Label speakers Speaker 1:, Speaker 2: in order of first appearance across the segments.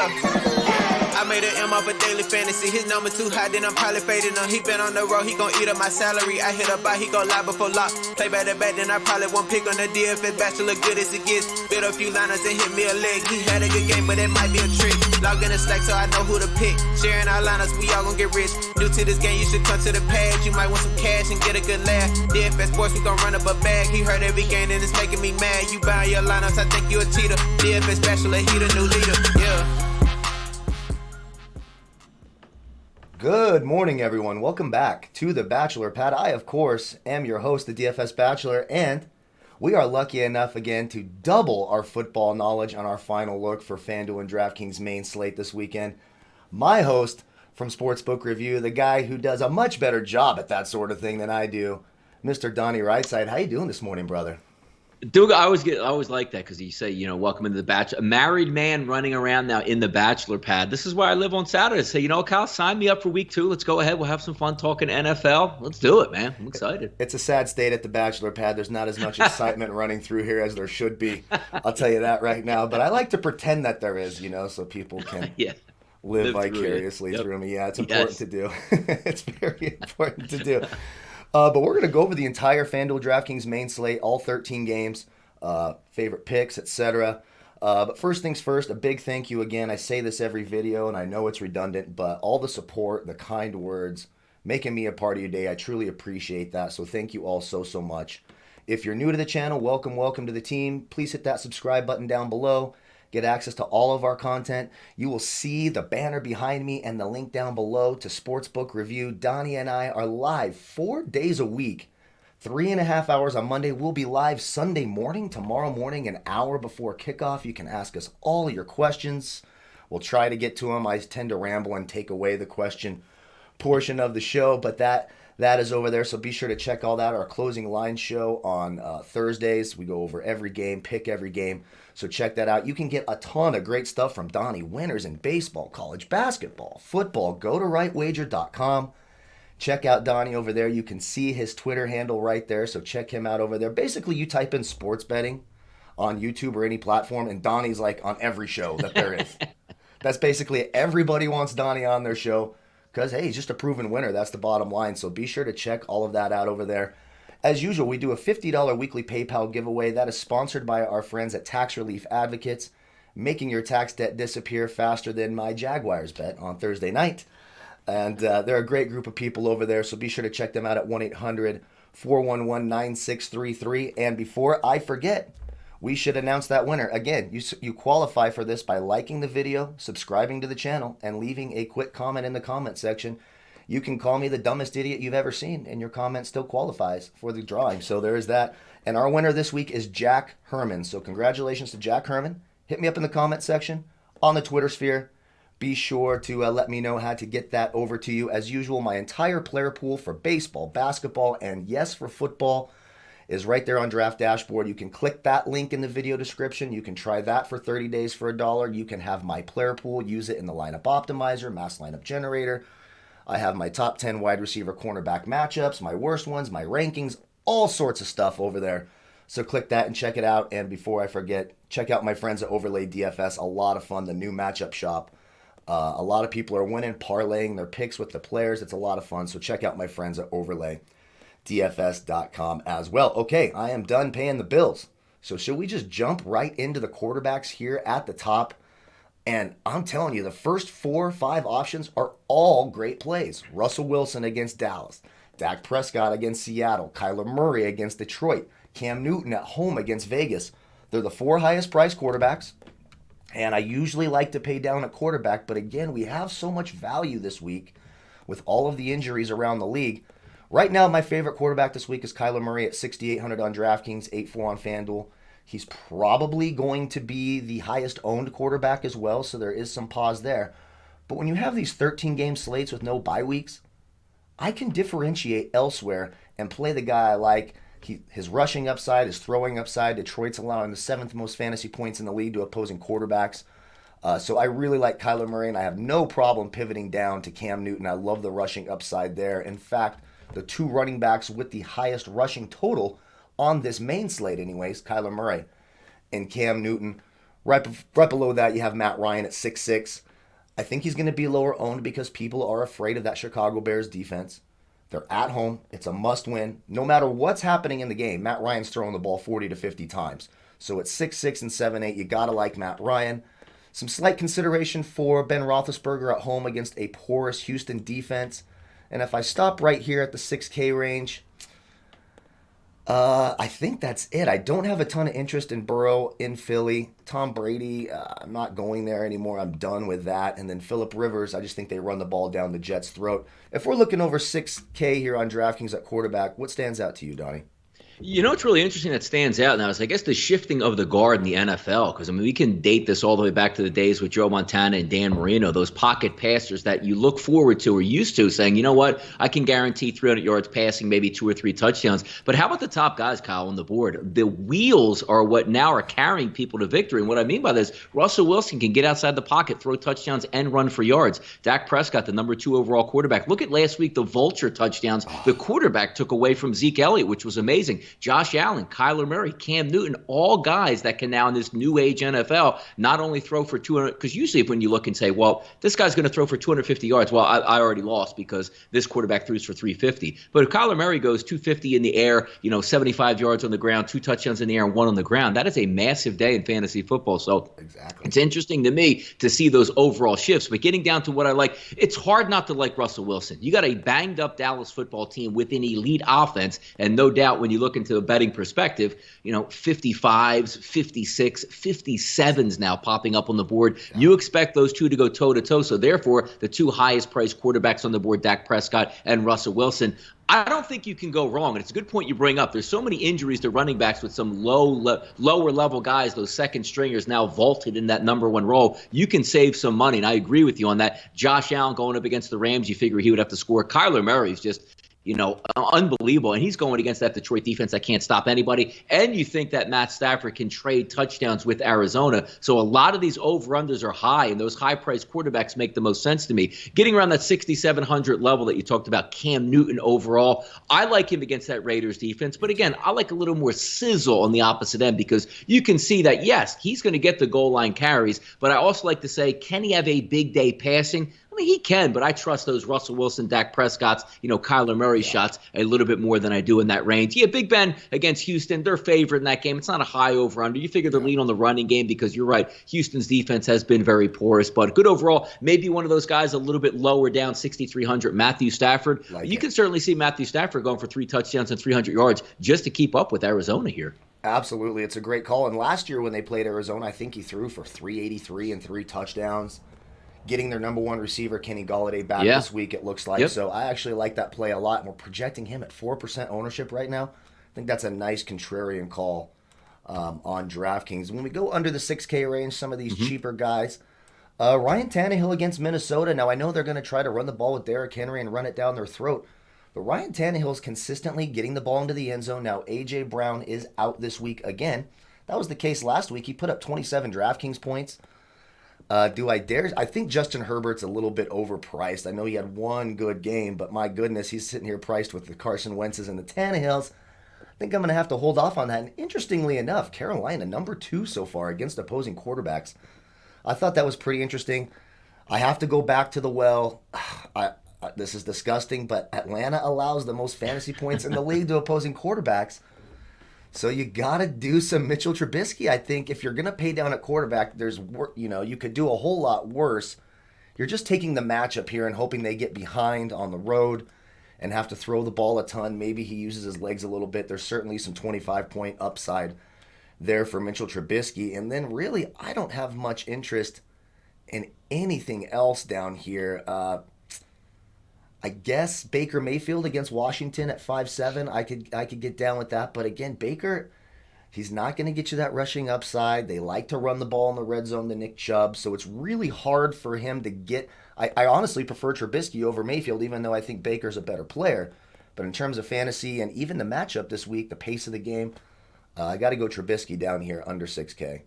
Speaker 1: Yeah. I made an M off a daily fantasy. His number too high, then I'm probably fading him. He been on the road, he gon' eat up my salary. I hit a buy, he gon' lie before lock. Play back to back, then I probably won't pick on the DFS bachelor, good as it gets. Bit a few liners and hit me a leg. He had a good game, but it might be a trick. Log in the Slack so I know who to pick. Sharing our liners, we all gon' get rich. New to this game, you should come to the pad. You might want some cash and get a good laugh. DFS sports, we gon' run up a bag. He heard every game and it's making me mad. You buying your lineups, I think you a cheater. DFS bachelor, he the new leader. Yeah.
Speaker 2: Good morning, everyone. Welcome back to the Bachelor Pad. I, of course, am your host, the DFS Bachelor, and we are lucky enough again to double our football knowledge on our final look for Fanduel and Draftkings main slate this weekend. My host from Sportsbook Review, the guy who does a much better job at that sort of thing than I do, Mr. Donnie Rightside. How you doing this morning, brother?
Speaker 3: Dude, I always like that because you say, welcome into the Bachelor. A married man running around now in the Bachelor Pad. This is where I live on Saturdays. Say, Kyle, sign me up for week 2. Let's go ahead. We'll have some fun talking NFL. Let's do it, man. I'm excited.
Speaker 2: It's a sad state at the Bachelor Pad. There's not as much excitement running through here as there should be. I'll tell you that right now. But I like to pretend that there is, so people can live vicariously through me. Yeah, it's important to do. It's very important to do. But we're going to go over the entire FanDuel DraftKings main slate, all 13 games, favorite picks, etc. But first things first, a big thank you again. I say this every video, and I know it's redundant, but all the support, the kind words, making me a part of your day, I truly appreciate that. So thank you all so much. If you're new to the channel, welcome to the team. Please hit that subscribe button down below. Get access to all of our content. You will see the banner behind me and the link down below to Sportsbook Review. Donnie and I are live 4 days a week, 3.5 hours on Monday. We'll be live Sunday morning, tomorrow morning, an hour before kickoff. You can ask us all your questions. We'll try to get to them. I tend to ramble and take away the question portion of the show, but that is over there, so be sure to check all that. Our closing line show on Thursdays. We go over every game, pick every game, so check that out. You can get a ton of great stuff from Donnie. Winners in baseball, college basketball, football. Go to rightwager.com. Check out Donnie over there. You can see his Twitter handle right there, so check him out over there. Basically, you type in sports betting on YouTube or any platform, and Donnie's like on every show that there is. That's basically everybody wants Donnie on their show. Because, hey, he's just a proven winner. That's the bottom line. So be sure to check all of that out over there. As usual, we do a $50 weekly PayPal giveaway. That is sponsored by our friends at Tax Relief Advocates, making your tax debt disappear faster than my Jaguars bet on Thursday night. And they're a great group of people over there. So be sure to check them out at 1-800-411-9633. And before I forget, we should announce that winner. Again, you qualify for this by liking the video, subscribing to the channel, and leaving a quick comment in the comment section. You can call me the dumbest idiot you've ever seen, and your comment still qualifies for the drawing. So there is that. And our winner this week is Jack Herman. So congratulations to Jack Herman. Hit me up in the comment section on the Twitter sphere. Be sure to let me know how to get that over to you. As usual, my entire player pool for baseball, basketball, and yes, for football is right there on Draft Dashboard. You can click that link in the video description. You can try that for 30 days for $1. You can have my player pool, use it in the lineup optimizer, mass lineup generator. I have my top 10 wide receiver cornerback matchups, my worst ones, my rankings, all sorts of stuff over there. So click that and check it out. And before I forget, check out my friends at Overlay DFS. A lot of fun, the new matchup shop. A lot of people are winning, parlaying their picks with the players. It's a lot of fun. So check out my friends at Overlay DFS.com as well. Okay, I am done paying the bills. So should we just jump right into the quarterbacks here at the top? And I'm telling you, the first 4 or 5 options are all great plays. Russell Wilson against Dallas, Dak Prescott against Seattle, Kyler Murray against Detroit, Cam Newton at home against Vegas. They're the 4 highest priced quarterbacks. And I usually like to pay down at quarterback, but again, we have so much value this week with all of the injuries around the league. Right now, my favorite quarterback this week is Kyler Murray at 6,800 on DraftKings, 8-4 on FanDuel. He's probably going to be the highest owned quarterback as well, so there is some pause there. But when you have these 13-game slates with no bye weeks, I can differentiate elsewhere and play the guy I like. His rushing upside, his throwing upside. Detroit's allowing the 7th most fantasy points in the league to opposing quarterbacks. So I really like Kyler Murray, and I have no problem pivoting down to Cam Newton. I love the rushing upside there. In fact, the 2 running backs with the highest rushing total on this main slate anyways, Kyler Murray and Cam Newton. Right below that, you have Matt Ryan at 6'6". I think he's going to be lower owned because people are afraid of that Chicago Bears defense. They're at home. It's a must-win. No matter what's happening in the game, Matt Ryan's throwing the ball 40 to 50 times. So at 6'6" and 7'8", you got to like Matt Ryan. Some slight consideration for Ben Roethlisberger at home against a porous Houston defense. And if I stop right here at the 6K range, I think that's it. I don't have a ton of interest in Burrow in Philly. Tom Brady, I'm not going there anymore. I'm done with that. And then Phillip Rivers, I just think they run the ball down the Jets' throat. If we're looking over 6K here on DraftKings at quarterback, what stands out to you, Donnie?
Speaker 3: You know what's really interesting that stands out now is, I guess, the shifting of the guard in the NFL. Because, I mean, we can date this all the way back to the days with Joe Montana and Dan Marino, those pocket passers that you look forward to or used to, saying, you know what, I can guarantee 300 yards passing, maybe 2 or 3 touchdowns. But how about the top guys, Kyle, on the board? The wheels are what now are carrying people to victory. And what I mean by this, Russell Wilson can get outside the pocket, throw touchdowns, and run for yards. Dak Prescott, the number 2 overall quarterback. Look at last week, the vulture touchdowns the quarterback took away from Zeke Elliott, which was amazing. Josh Allen, Kyler Murray, Cam Newton, all guys that can now in this new age NFL not only throw for 200, because usually when you look and say, well, this guy's going to throw for 250 yards, well, I already lost because this quarterback threw for 350. But if Kyler Murray goes 250 in the air, 75 yards on the ground, 2 touchdowns in the air, and 1 on the ground, that is a massive day in fantasy football. So exactly. It's interesting to me to see those overall shifts. But getting down to what I like, it's hard not to like Russell Wilson. You got a banged up Dallas football team with an elite offense, and no doubt when you look into a betting perspective, 55s, 56, 57s now popping up on the board. Yeah. You expect those two to go toe-to-toe. So therefore, the 2 highest priced quarterbacks on the board, Dak Prescott and Russell Wilson. I don't think you can go wrong, and it's a good point you bring up. There's so many injuries to running backs with some lower level guys, those second stringers now vaulted in that number 1 role. You can save some money, and I agree with you on that. Josh Allen going up against the Rams, you figure he would have to score. Kyler Murray's just unbelievable. And he's going against that Detroit defense that can't stop anybody. And you think that Matt Stafford can trade touchdowns with Arizona. So a lot of these over-unders are high, and those high-priced quarterbacks make the most sense to me. Getting around that 6,700 level that you talked about, Cam Newton overall, I like him against that Raiders defense. But again, I like a little more sizzle on the opposite end because you can see that, yes, he's going to get the goal line carries. But I also like to say, can he have a big day passing? I mean, he can, but I trust those Russell Wilson, Dak Prescott's, Kyler Murray shots a little bit more than I do in that range. Yeah, Big Ben against Houston, they're favored in that game. It's not a high over-under. You figure they're lean on the running game because you're right. Houston's defense has been very porous, but good overall. Maybe one of those guys a little bit lower down, 6,300, Matthew Stafford. You can certainly see Matthew Stafford going for 3 touchdowns and 300 yards just to keep up with Arizona here.
Speaker 2: Absolutely. It's a great call. And last year when they played Arizona, I think he threw for 383 and 3 touchdowns. Getting their number 1 receiver, Kenny Golladay, back this week, it looks like. Yep. So I actually like that play a lot. And we're projecting him at 4% ownership right now. I think that's a nice contrarian call on DraftKings. When we go under the 6K range, some of these cheaper guys, Ryan Tannehill against Minnesota. Now, I know they're going to try to run the ball with Derrick Henry and run it down their throat. But Ryan Tannehill's consistently getting the ball into the end zone. Now, A.J. Brown is out this week again. That was the case last week. He put up 27 DraftKings points. Do I dare? I think Justin Herbert's a little bit overpriced. I know he had 1 good game, but my goodness, he's sitting here priced with the Carson Wentz's and the Tannehills. I think I'm going to have to hold off on that. And interestingly enough, Carolina, number 2 so far against opposing quarterbacks. I thought that was pretty interesting. I have to go back to the well. This is disgusting, but Atlanta allows the most fantasy points in the league to opposing quarterbacks. So you got to do some Mitchell Trubisky. I think if you're going to pay down at quarterback, you could do a whole lot worse. You're just taking the matchup here and hoping they get behind on the road and have to throw the ball a ton. Maybe he uses his legs a little bit. There's certainly some 25-point upside there for Mitchell Trubisky. And then really, I don't have much interest in anything else down here. I guess Baker Mayfield against Washington at 5.7. I could get down with that. But again, Baker, he's not going to get you that rushing upside. They like to run the ball in the red zone to Nick Chubb. So it's really hard for him to get. I honestly prefer Trubisky over Mayfield, even though I think Baker's a better player. But in terms of fantasy and even the matchup this week, the pace of the game, I got to go Trubisky down here under 6K.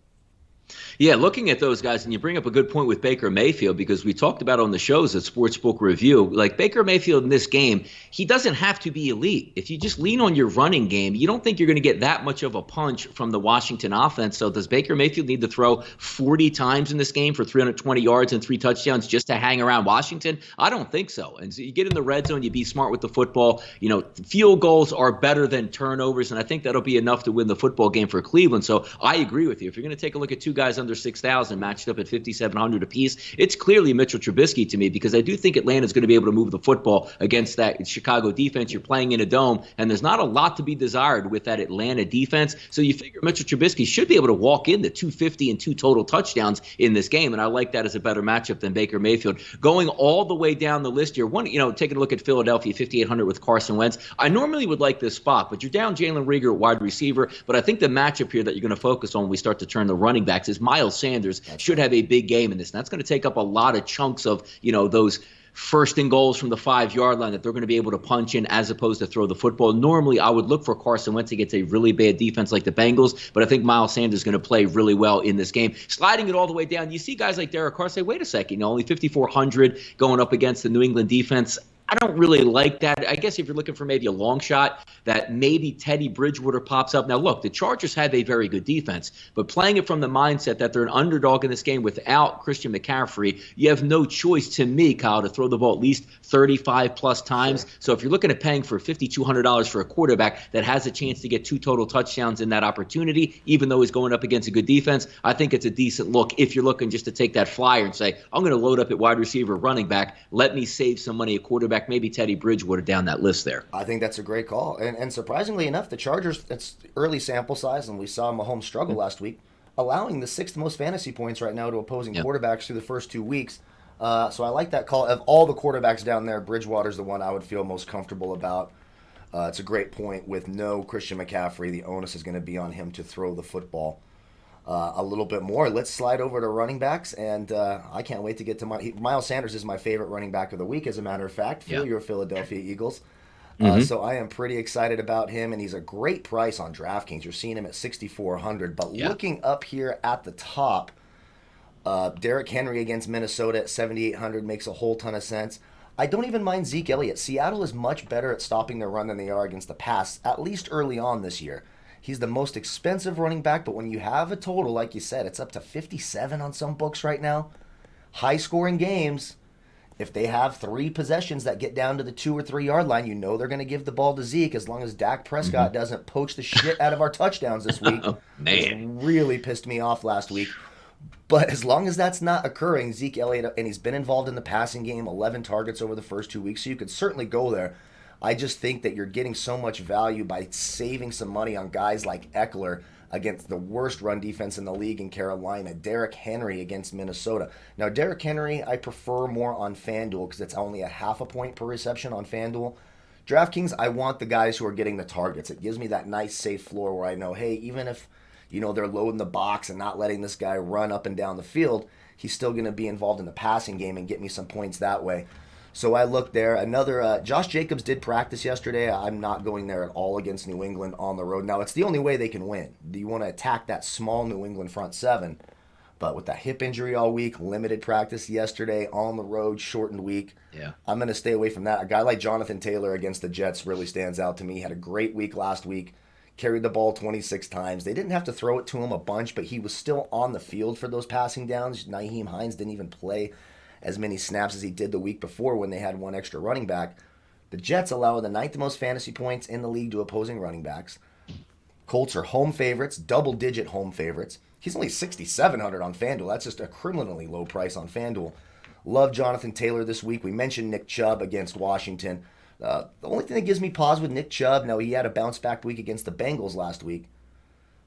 Speaker 3: Yeah, looking at those guys, and you bring up a good point with Baker Mayfield, because we talked about on the shows at Sportsbook Review, like Baker Mayfield in this game, he doesn't have to be elite. If you just lean on your running game, you don't think you're going to get that much of a punch from the Washington offense. So does Baker Mayfield need to throw 40 times in this game for 320 yards and 3 touchdowns just to hang around Washington? I don't think so. And so you get in the red zone, you be smart with the football. Field goals are better than turnovers, and I think that'll be enough to win the football game for Cleveland. So I agree with you. If you're going to take a look at two guys under 6,000 matched up at 5,700 apiece, it's clearly Mitchell Trubisky to me, because I do think Atlanta's going to be able to move the football against that Chicago defense. You're playing in a dome, and there's not a lot to be desired with that Atlanta defense. So you figure Mitchell Trubisky should be able to walk in the 250 and 2 total touchdowns in this game, and I like that as a better matchup than Baker Mayfield. Going all the way down the list here, taking a look at Philadelphia, 5,800 with Carson Wentz. I normally would like this spot, but you're down Jalen Reagor at wide receiver. But I think the matchup here that you're going to focus on when we start to turn the running backs is Miles Sanders should have a big game in this. And that's going to take up a lot of chunks of, those first and goals from the 5-yard line that they're going to be able to punch in as opposed to throw the football. Normally, I would look for Carson Wentz against a really bad defense like the Bengals, but I think Miles Sanders is going to play really well in this game. Sliding it all the way down, you see guys like Derek Carr say, wait a second, only 5,400 going up against the New England defense. I don't really like that. I guess if you're looking for maybe a long shot, that maybe Teddy Bridgewater pops up. Now, look, the Chargers have a very good defense, but playing it from the mindset that they're an underdog in this game without Christian McCaffrey, you have no choice, to me, Kyle, to throw the ball at least 35-plus times. Sure. So if you're looking at paying for $5,200 for a quarterback that has a chance to get 2 total touchdowns in that opportunity, even though he's going up against a good defense, I think it's a decent look if you're looking just to take that flyer and say, I'm going to load up at wide receiver, running back, let me save some money at quarterback, maybe Teddy Bridgewater down that list there.
Speaker 2: I think that's a great call. And surprisingly enough, the Chargers, it's early sample size, and we saw Mahomes struggle last week, allowing the 6th most fantasy points right now to opposing quarterbacks through the first 2 weeks. So I like that call. Of all the quarterbacks down there, Bridgewater's the one I would feel most comfortable about. It's a great point. With no Christian McCaffrey, the onus is going to be on him to throw the football a little bit more. Let's slide over to running backs, and I can't wait to get to Miles Sanders is my favorite running back of the week, as a matter of fact, for your Philadelphia Eagles. So I am pretty excited about him, and he's a great price on DraftKings. You're seeing him at 6,400. But looking up here at the top, Derrick Henry against Minnesota at 7,800 makes a whole ton of sense. I don't even mind Zeke Elliott. Seattle is much better at stopping their run than they are against the pass, at least early on this year. He's the most expensive running back, but when you have a total, like you said, it's up to 57 on some books right now. High-scoring games, if they have 3 possessions that get down to the 2 or 3 yard line, they're going to give the ball to Zeke, as long as Dak Prescott doesn't poach the shit out of our touchdowns this week. It really pissed me off last week. But as long as that's not occurring, Zeke Elliott, and he's been involved in the passing game, 11 targets over the first 2 weeks, so you could certainly go there. I just think that you're getting so much value by saving some money on guys like Eckler against the worst run defense in the league in Carolina, Derrick Henry against Minnesota. Now, Derrick Henry, I prefer more on Fanduel because it's only a 0.5 point per reception on Fanduel. DraftKings, I want the guys who are getting the targets. It gives me that nice, safe floor where I know, hey, even if they're loading the box and not letting this guy run up and down the field, he's still going to be involved in the passing game and get me some points that way. So I looked there. Another, Josh Jacobs did practice yesterday. I'm not going there at all against New England on the road. Now, it's the only way they can win. You want to attack that small New England front seven. But with that hip injury all week, limited practice yesterday, on the road, shortened week, I'm going to stay away from that. A guy like Jonathan Taylor against the Jets really stands out to me. He had a great week last week. Carried the ball 26 times. They didn't have to throw it to him a bunch, but he was still on the field for those passing downs. Nyheim Hines didn't even play as many snaps as he did the week before when they had one extra running back. The Jets allow the 9th most fantasy points in the league to opposing running backs. Colts are home favorites, double-digit home favorites. He's only 6,700 on FanDuel. That's just a criminally low price on FanDuel. Love Jonathan Taylor this week. We mentioned Nick Chubb against Washington. The only thing that gives me pause with Nick Chubb, now he had a bounce-back week against the Bengals last week.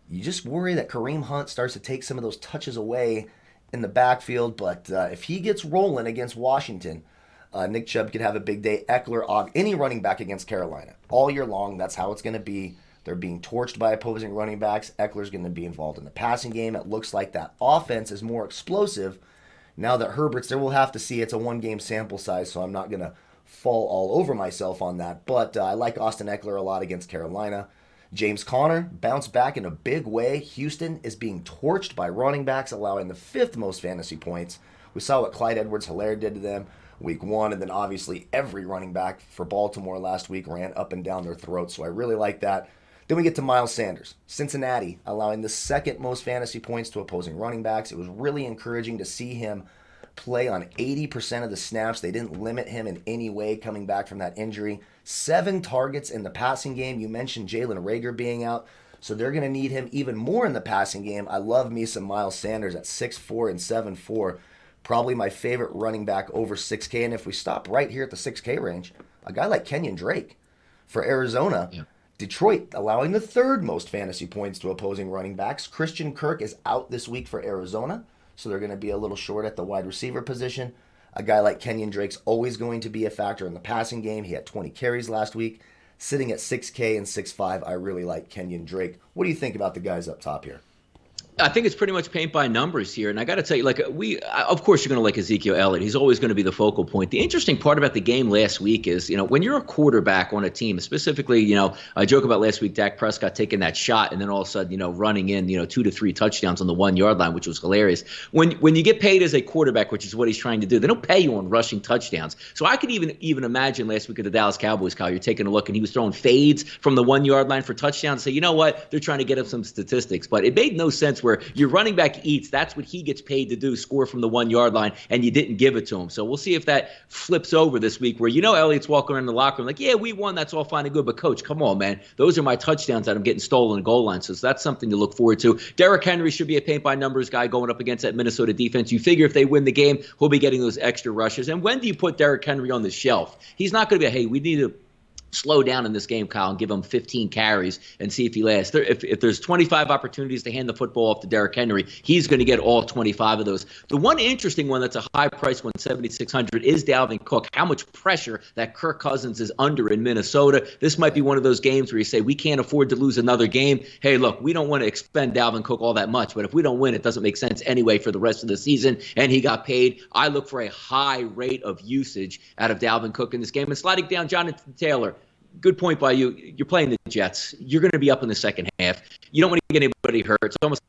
Speaker 2: You just worry that Kareem Hunt starts to take some of those touches away in the backfield, but if he gets rolling against Washington, Nick Chubb could have a big day. Eckler, any running back against Carolina. All year long, that's how it's going to be. They're being torched by opposing running backs. Eckler's going to be involved in the passing game. It looks like that offense is more explosive now that Herbert's there. We'll have to see. It's a one-game sample size, so I'm not going to fall all over myself on that. But I like Austin Eckler a lot against Carolina. James Conner bounced back in a big way. Houston is being torched by running backs, allowing the 5th most fantasy points. We saw what Clyde Edwards-Helaire did to them week 1, and then obviously every running back for Baltimore last week ran up and down their throats, so I really like that. Then we get to Miles Sanders. Cincinnati allowing the 2nd most fantasy points to opposing running backs. It was really encouraging to see him play on 80% of the snaps. They didn't limit him in any way coming back from that injury. 7 targets in the passing game. You mentioned Jalen Reagor being out, so they're going to need him even more in the passing game. I love me some Miles Sanders at 6'4" and 7'4". Probably my favorite running back over 6K. And if we stop right here at the 6K range, a guy like Kenyon Drake for Arizona. Yeah. Detroit allowing the 3rd most fantasy points to opposing running backs. Christian Kirk is out this week for Arizona, so they're going to be a little short at the wide receiver position. A guy like Kenyon Drake's always going to be a factor in the passing game. He had 20 carries last week. Sitting at 6K and 6'5", I really like Kenyon Drake. What do you think about the guys up top here?
Speaker 3: I think it's pretty much paint by numbers here. And I got to tell you, of course, you're going to like Ezekiel Elliott. He's always going to be the focal point. The interesting part about the game last week is, when you're a quarterback on a team, specifically, I joke about last week, Dak Prescott taking that shot and then all of a sudden, running in, 2 to 3 touchdowns on the 1-yard line, which was hilarious. When you get paid as a quarterback, which is what he's trying to do, they don't pay you on rushing touchdowns. So I could even imagine last week at the Dallas Cowboys, Kyle, you're taking a look and he was throwing fades from the 1-yard line for touchdowns. So you know what? They're trying to get up some statistics. But it made no sense where your running back eats. That's what he gets paid to do, score from the 1-yard line, and you didn't give it to him. So we'll see if that flips over this week where, Elliott's walking around the locker room like, yeah, we won. That's all fine and good. But, Coach, come on, man. Those are my touchdowns that I'm getting stolen in goal line. So that's something to look forward to. Derrick Henry should be a paint-by-numbers guy going up against that Minnesota defense. You figure if they win the game, he'll be getting those extra rushes. And when do you put Derrick Henry on the shelf? He's not going to be, hey, we need to slow down in this game, Kyle, and give him 15 carries and see if he lasts. If there's 25 opportunities to hand the football off to Derrick Henry, he's going to get all 25 of those. The one interesting one that's a high price one, 7,600, is Dalvin Cook. How much pressure that Kirk Cousins is under in Minnesota. This might be one of those games where you say, we can't afford to lose another game. Hey, look, we don't want to expend Dalvin Cook all that much, but if we don't win, it doesn't make sense anyway for the rest of the season, and he got paid. I look for a high rate of usage out of Dalvin Cook in this game. And sliding down, Jonathan Taylor, good point by you. You're playing the Jets. You're going to be up in the second half. You don't want to get anybody hurt. It's almost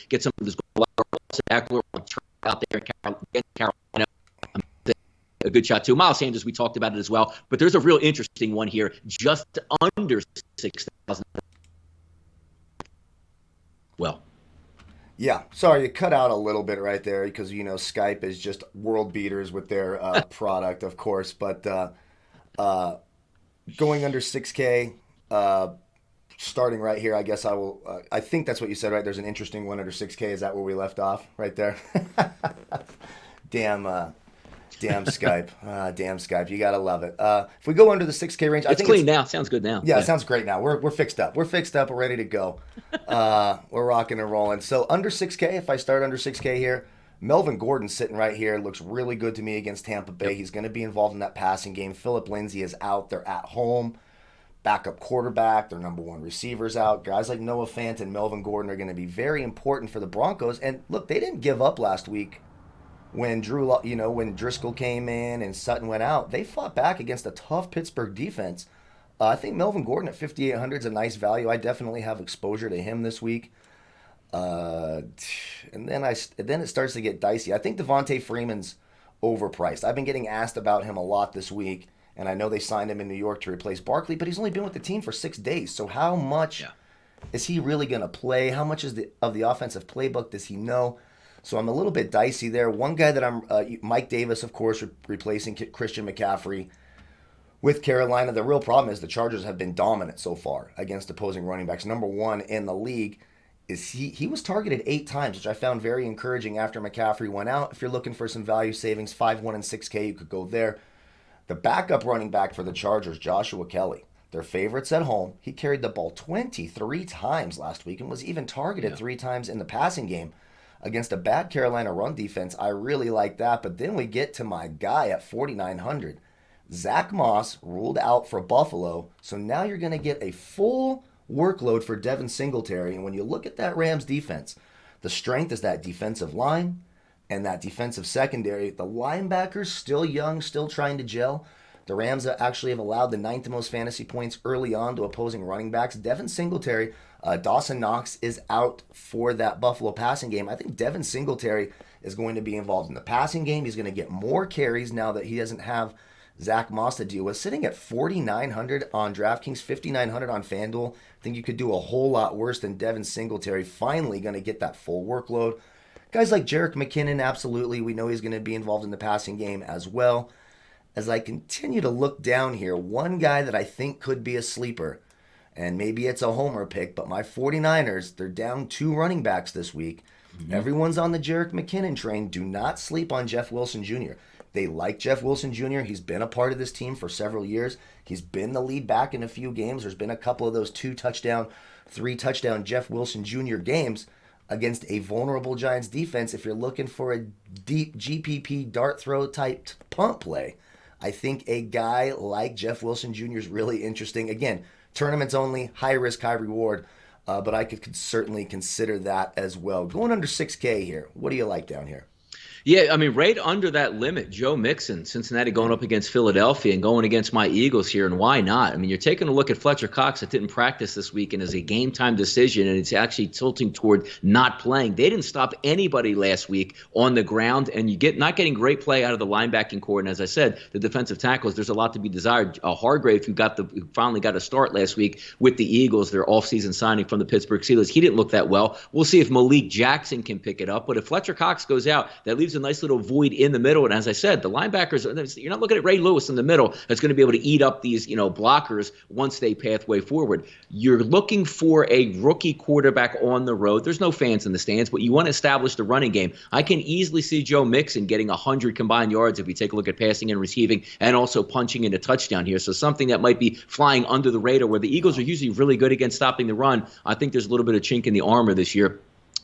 Speaker 3: get some of this out there in Carolina. A good shot too. Miles Sanders, we talked about it as well. But there's a real interesting one here, just under 6,000. Well.
Speaker 2: Yeah, sorry, you cut out a little bit right there because, Skype is just world beaters with their product, of course. But going under 6K, starting right here, I guess I will. I think that's what you said, right? There's an interesting one under 6K. Is that where we left off right there? Damn Skype. Damn Skype. You got to love it. If we go under the 6K range, I think
Speaker 3: clean now. Sounds good now.
Speaker 2: Yeah, it sounds great now. We're fixed up. We're fixed up. We're ready to go. We're rocking and rolling. So under 6K, if I start under 6K here, Melvin Gordon sitting right here looks really good to me against Tampa Bay. Yep. He's going to be involved in that passing game. Phillip Lindsay is out. They're at home. Backup quarterback, their number 1 receivers out. Guys like Noah Fant and Melvin Gordon are going to be very important for the Broncos. And look, they didn't give up last week. When when Driscoll came in and Sutton went out, they fought back against a tough Pittsburgh defense. I think Melvin Gordon at 5,800 is a nice value. I definitely have exposure to him this week. And then it starts to get dicey. I think Devontae Freeman's overpriced. I've been getting asked about him a lot this week, and I know they signed him in New York to replace Barkley, but he's only been with the team for 6 days. So how much is he really going to play? How much of the offensive playbook does he know? So I'm a little bit dicey there. One guy that I'm Mike Davis, of course, replacing Christian McCaffrey with Carolina. The real problem is the Chargers have been dominant so far against opposing running backs. Number 1 in the league is he was targeted 8 times, which I found very encouraging after McCaffrey went out. If you're looking for some value savings, 5-1 and 6K, you could go there. The backup running back for the Chargers, Joshua Kelly, their favorites at home. He carried the ball 23 times last week and was even targeted 3 times in the passing game. Against a bad Carolina run defense, I really like that. But then we get to my guy at 4,900. Zach Moss ruled out for Buffalo. So now you're going to get a full workload for Devin Singletary. And when you look at that Rams defense, the strength is that defensive line and that defensive secondary. The linebackers still young, still trying to gel. The Rams actually have allowed the 9th most fantasy points early on to opposing running backs. Devin Singletary, Dawson Knox is out for that Buffalo passing game. I think Devin Singletary is going to be involved in the passing game. He's going to get more carries now that he doesn't have Zach Moss to deal with. Sitting at 4,900 on DraftKings, 5,900 on Fanduel. I think you could do a whole lot worse than Devin Singletary finally going to get that full workload. Guys like Jerick McKinnon, absolutely. We know he's going to be involved in the passing game as well. As I continue to look down here, one guy that I think could be a sleeper, and maybe it's a homer pick, but my 49ers, they're down 2 running backs this week. Everyone's on the Jerick McKinnon train. Do not sleep on Jeff Wilson Jr. They like Jeff Wilson Jr. He's been a part of this team for several years. He's been the lead back in a few games. There's been a couple of those 2-touchdown, 3-touchdown Jeff Wilson Jr. games against a vulnerable Giants defense. If you're looking for a deep GPP dart throw type punt play, I think a guy like Jeff Wilson Jr. is really interesting. Again, tournaments only, high risk, high reward, but I could certainly consider that as well. Going under 6K here. What do you like down here?
Speaker 3: Yeah, I mean, right under that limit, Joe Mixon, Cincinnati going up against Philadelphia and going against my Eagles here, and why not? I mean, you're taking a look at Fletcher Cox that didn't practice this week and is a game-time decision, and it's actually tilting toward not playing. They didn't stop anybody last week on the ground, and you get not getting great play out of the linebacking core. And as I said, the defensive tackles, there's a lot to be desired. Hargrave, who finally got a start last week with the Eagles, their offseason signing from the Pittsburgh Steelers, he didn't look that well. We'll see if Malik Jackson can pick it up, but if Fletcher Cox goes out, that leaves a nice little void in the middle. And as I said, the linebackers, you're not looking at Ray Lewis in the middle that's going to be able to eat up these, blockers once they pathway forward. You're looking for a rookie quarterback on the road. There's no fans in the stands, but you want to establish the running game. I can easily see Joe Mixon getting 100 combined yards if we take a look at passing and receiving and also punching in a touchdown here. So something that might be flying under the radar, where the Eagles are usually really good against stopping the run. I think there's a little bit of chink in the armor this year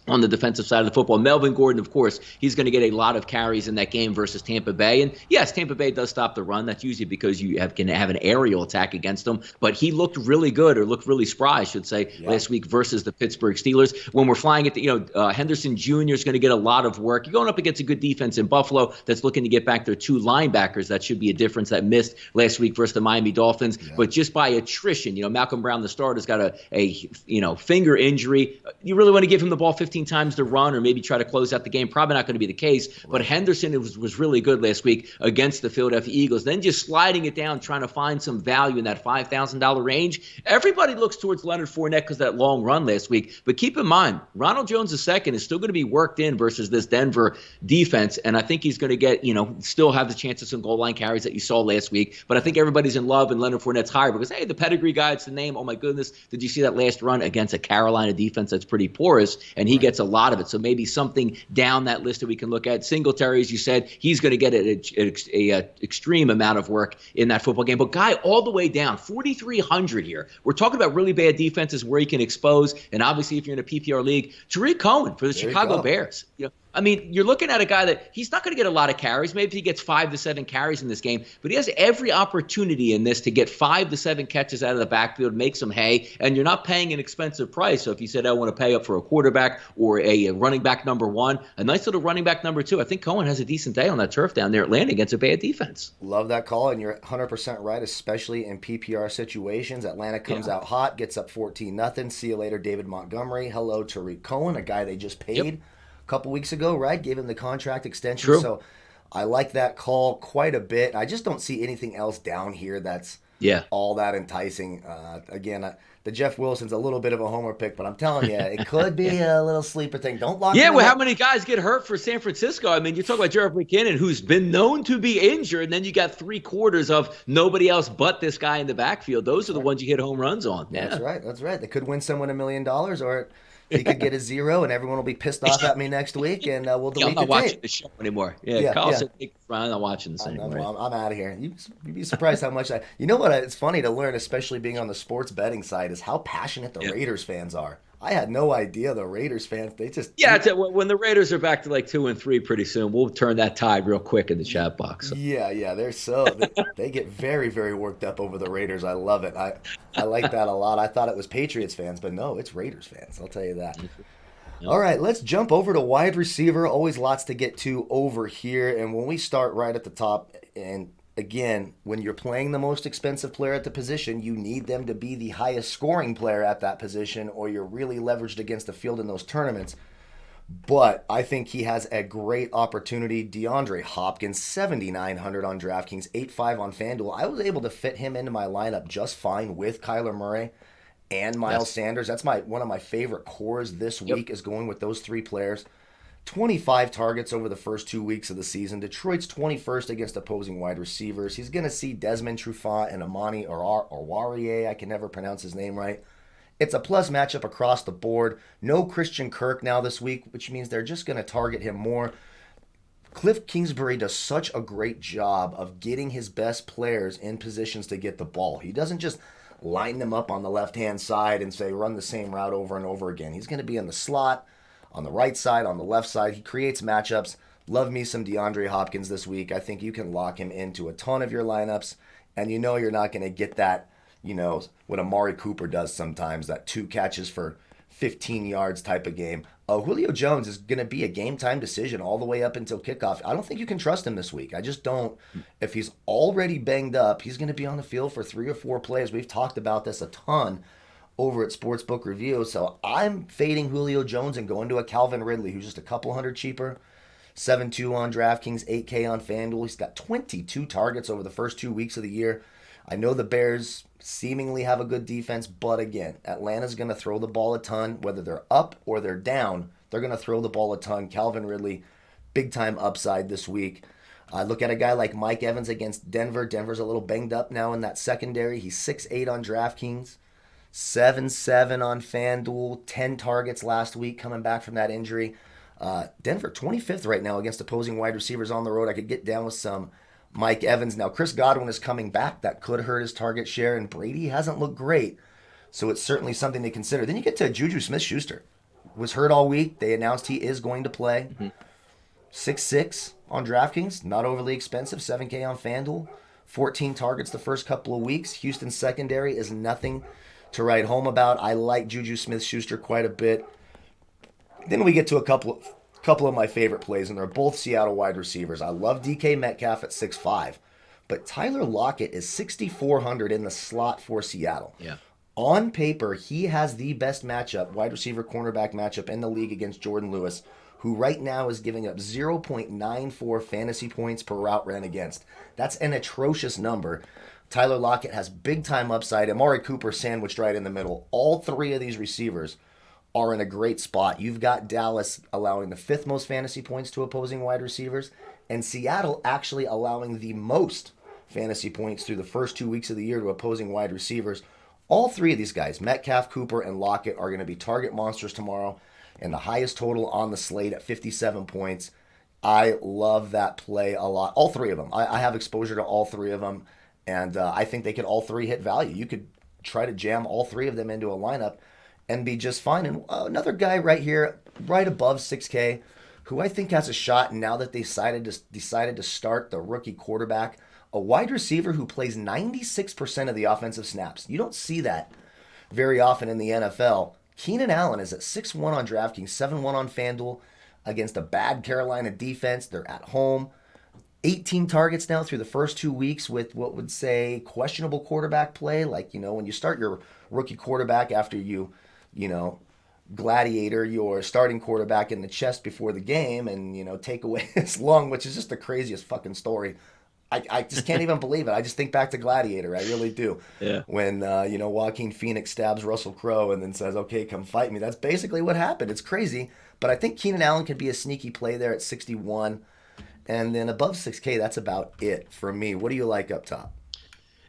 Speaker 3: on the defensive side of the football. Melvin Gordon, of course, he's going to get a lot of carries in that game versus Tampa Bay. And yes, Tampa Bay does stop the run. That's usually because you can have an aerial attack against them. But he looked really good, or looked really spry, I should say, last week versus the Pittsburgh Steelers. When we're flying at Henderson Jr. is going to get a lot of work. You're going up against a good defense in Buffalo that's looking to get back their 2 linebackers. That should be a difference that missed last week versus the Miami Dolphins. Yeah. But just by attrition, Malcolm Brown, the starter, has got a finger injury. You really want to give him the ball 15 times to run, or maybe try to close out the game. Probably not going to be the case. Right. But Henderson was really good last week against the Philadelphia Eagles. Then just sliding it down, trying to find some value in that $5,000 range. Everybody looks towards Leonard Fournette because of that long run last week. But keep in mind, Ronald Jones II is still going to be worked in versus this Denver defense. And I think he's going to get, still have the chance of some goal line carries that you saw last week. But I think everybody's in love, and Leonard Fournette's higher because, hey, the pedigree guy, it's the name. Oh, my goodness. Did you see that last run against a Carolina defense that's pretty porous? And he gets a lot of it. So maybe something down that list that we can look at. Singletary, as you said, he's going to get an extreme amount of work in that football game. But Guy, all the way down, 4,300 here. We're talking about really bad defenses where he can expose. And obviously, if you're in a PPR league, Tariq Cohen for the Chicago Bears. I mean, you're looking at a guy that he's not going to get a lot of carries. Maybe he gets 5 to 7 carries in this game, but he has every opportunity in this to get 5 to 7 catches out of the backfield, make some hay, and you're not paying an expensive price. So if you said, I want to pay up for a quarterback or a running back number 1, a nice little running back number 2, I think Cohen has a decent day on that turf down there at Atlanta against a bad defense.
Speaker 2: Love that call, and you're 100% right, especially in PPR situations. Atlanta comes out hot, gets up 14-0. See you later, David Montgomery. Hello, Tariq Cohen, a guy they just paid couple weeks ago, right? Gave him the contract extension.
Speaker 3: True.
Speaker 2: So I like that call quite a bit. I just don't see anything else down here that's all that enticing. Again, the Jeff Wilson's a little bit of a homer pick, but I'm telling you, it could be a little sleeper thing. Don't lock
Speaker 3: well, how many guys get hurt for San Francisco? I mean, you talk about Jerick McKinnon, who's been known to be injured, and then you got 3/4 of nobody else but this guy in the backfield. Those are the ones you hit home runs on.
Speaker 2: Yeah. That's right. They could win someone $1 million, or he could get a 0, and everyone will be pissed off at me next week, and we'll delete the tape.
Speaker 3: I'm not watching the show anymore. Kyle said, I'm not watching this anymore.
Speaker 2: I'm out of here. You'd be surprised how much you know what? It's funny to learn, especially being on the sports betting side, is how passionate the Raiders fans are. I had no idea the Raiders fans, they just...
Speaker 3: when the Raiders are back to like 2-3 pretty soon, we'll turn that tide real quick in the chat box. So.
Speaker 2: Yeah, they get very, very worked up over the Raiders. I love it. I like that a lot. I thought it was Patriots fans, but no, it's Raiders fans. I'll tell you that. All right, let's jump over to wide receiver. Always lots to get to over here. And when we start right at the top, and again, when you're playing the most expensive player at the position, you need them to be the highest scoring player at that position, or you're really leveraged against the field in those tournaments. But I think he has a great opportunity. DeAndre Hopkins, 7,900 on DraftKings, 8.5 on Fanduel. I was able to fit him into my lineup just fine with Kyler Murray and Miles Sanders. That's one of my favorite cores this week is going with those three players. 25 targets over the first 2 weeks of the season. Detroit's 21st against opposing wide receivers. He's going to see Desmond Trufant and Amani Oruwariye. I can never pronounce his name right. It's a plus matchup across the board. No Christian Kirk now this week, which means they're just going to target him more. Cliff Kingsbury does such a great job of getting his best players in positions to get the ball. He doesn't just line them up on the left-hand side and say, run the same route over and over again. He's going to be in the slot, on the right side, on the left side. He creates matchups. Love me some DeAndre Hopkins this week. I think you can lock him into a ton of your lineups, and you know you're not going to get that, what Amari Cooper does sometimes, that 2 catches for 15 yards type of game. Julio Jones is going to be a game-time decision all the way up until kickoff. I don't think you can trust him this week. I just don't. If he's already banged up, he's going to be on the field for 3 or 4 plays. We've talked about this a ton over at Sportsbook Review. So I'm fading Julio Jones and going to a Calvin Ridley, who's just a couple hundred cheaper. 7.2 on DraftKings, 8K on FanDuel. He's got 22 targets over the first 2 weeks of the year. I know the Bears seemingly have a good defense, but again, Atlanta's going to throw the ball a ton. Whether they're up or they're down, they're going to throw the ball a ton. Calvin Ridley, big-time upside this week. Look at a guy like Mike Evans against Denver. Denver's a little banged up now in that secondary. He's 6.8 on DraftKings, 7.7 on FanDuel, 10 targets last week coming back from that injury. Denver, 25th right now against opposing wide receivers on the road. I could get down with some Mike Evans. Now, Chris Godwin is coming back. That could hurt his target share, and Brady hasn't looked great, so it's certainly something to consider. Then you get to Juju Smith-Schuster. Was hurt all week. They announced he is going to play. 6.6 on DraftKings, not overly expensive. 7K on FanDuel. 14 targets the first couple of weeks. Houston's secondary is nothing to write home about. I like Juju Smith-Schuster quite a bit. Then we get to a couple of my favorite plays, and they're both Seattle wide receivers. I love DK Metcalf at 6.5, but Tyler Lockett is 6,400 in the slot for Seattle.
Speaker 3: Yeah.
Speaker 2: On paper, he has the best matchup, wide receiver cornerback matchup in the league against Jordan Lewis, who right now is giving up 0.94 fantasy points per route ran against. That's an atrocious number. Tyler Lockett has big-time upside. Amari Cooper sandwiched right in the middle. All 3 of these receivers are in a great spot. You've got Dallas allowing the 5th most fantasy points to opposing wide receivers, and Seattle actually allowing the most fantasy points through the first 2 weeks of the year to opposing wide receivers. All 3 of these guys, Metcalf, Cooper, and Lockett, are going to be target monsters tomorrow, and the highest total on the slate at 57 points. I love that play a lot. All 3 of them. I have exposure to all 3 of them, and I think they could all 3 hit value. You could try to jam all 3 of them into a lineup and be just fine. And another guy right here, right above 6K, who I think has a shot now that they decided to start the rookie quarterback, a wide receiver who plays 96% of the offensive snaps. You don't see that very often in the NFL. Keenan Allen is at 6.1 on DraftKings, 7.1 on FanDuel against a bad Carolina defense. They're at home. 18 targets now through the first 2 weeks with what would say questionable quarterback play. Like, when you start your rookie quarterback after you gladiator your starting quarterback in the chest before the game and, take away his lung, which is just the craziest fucking story. I just can't even believe it. I just think back to Gladiator. I really do. Yeah. When, Joaquin Phoenix stabs Russell Crowe and then says, okay, come fight me. That's basically what happened. It's crazy. But I think Keenan Allen could be a sneaky play there at 61. And then above 6K, that's about it for me. What do you like up top?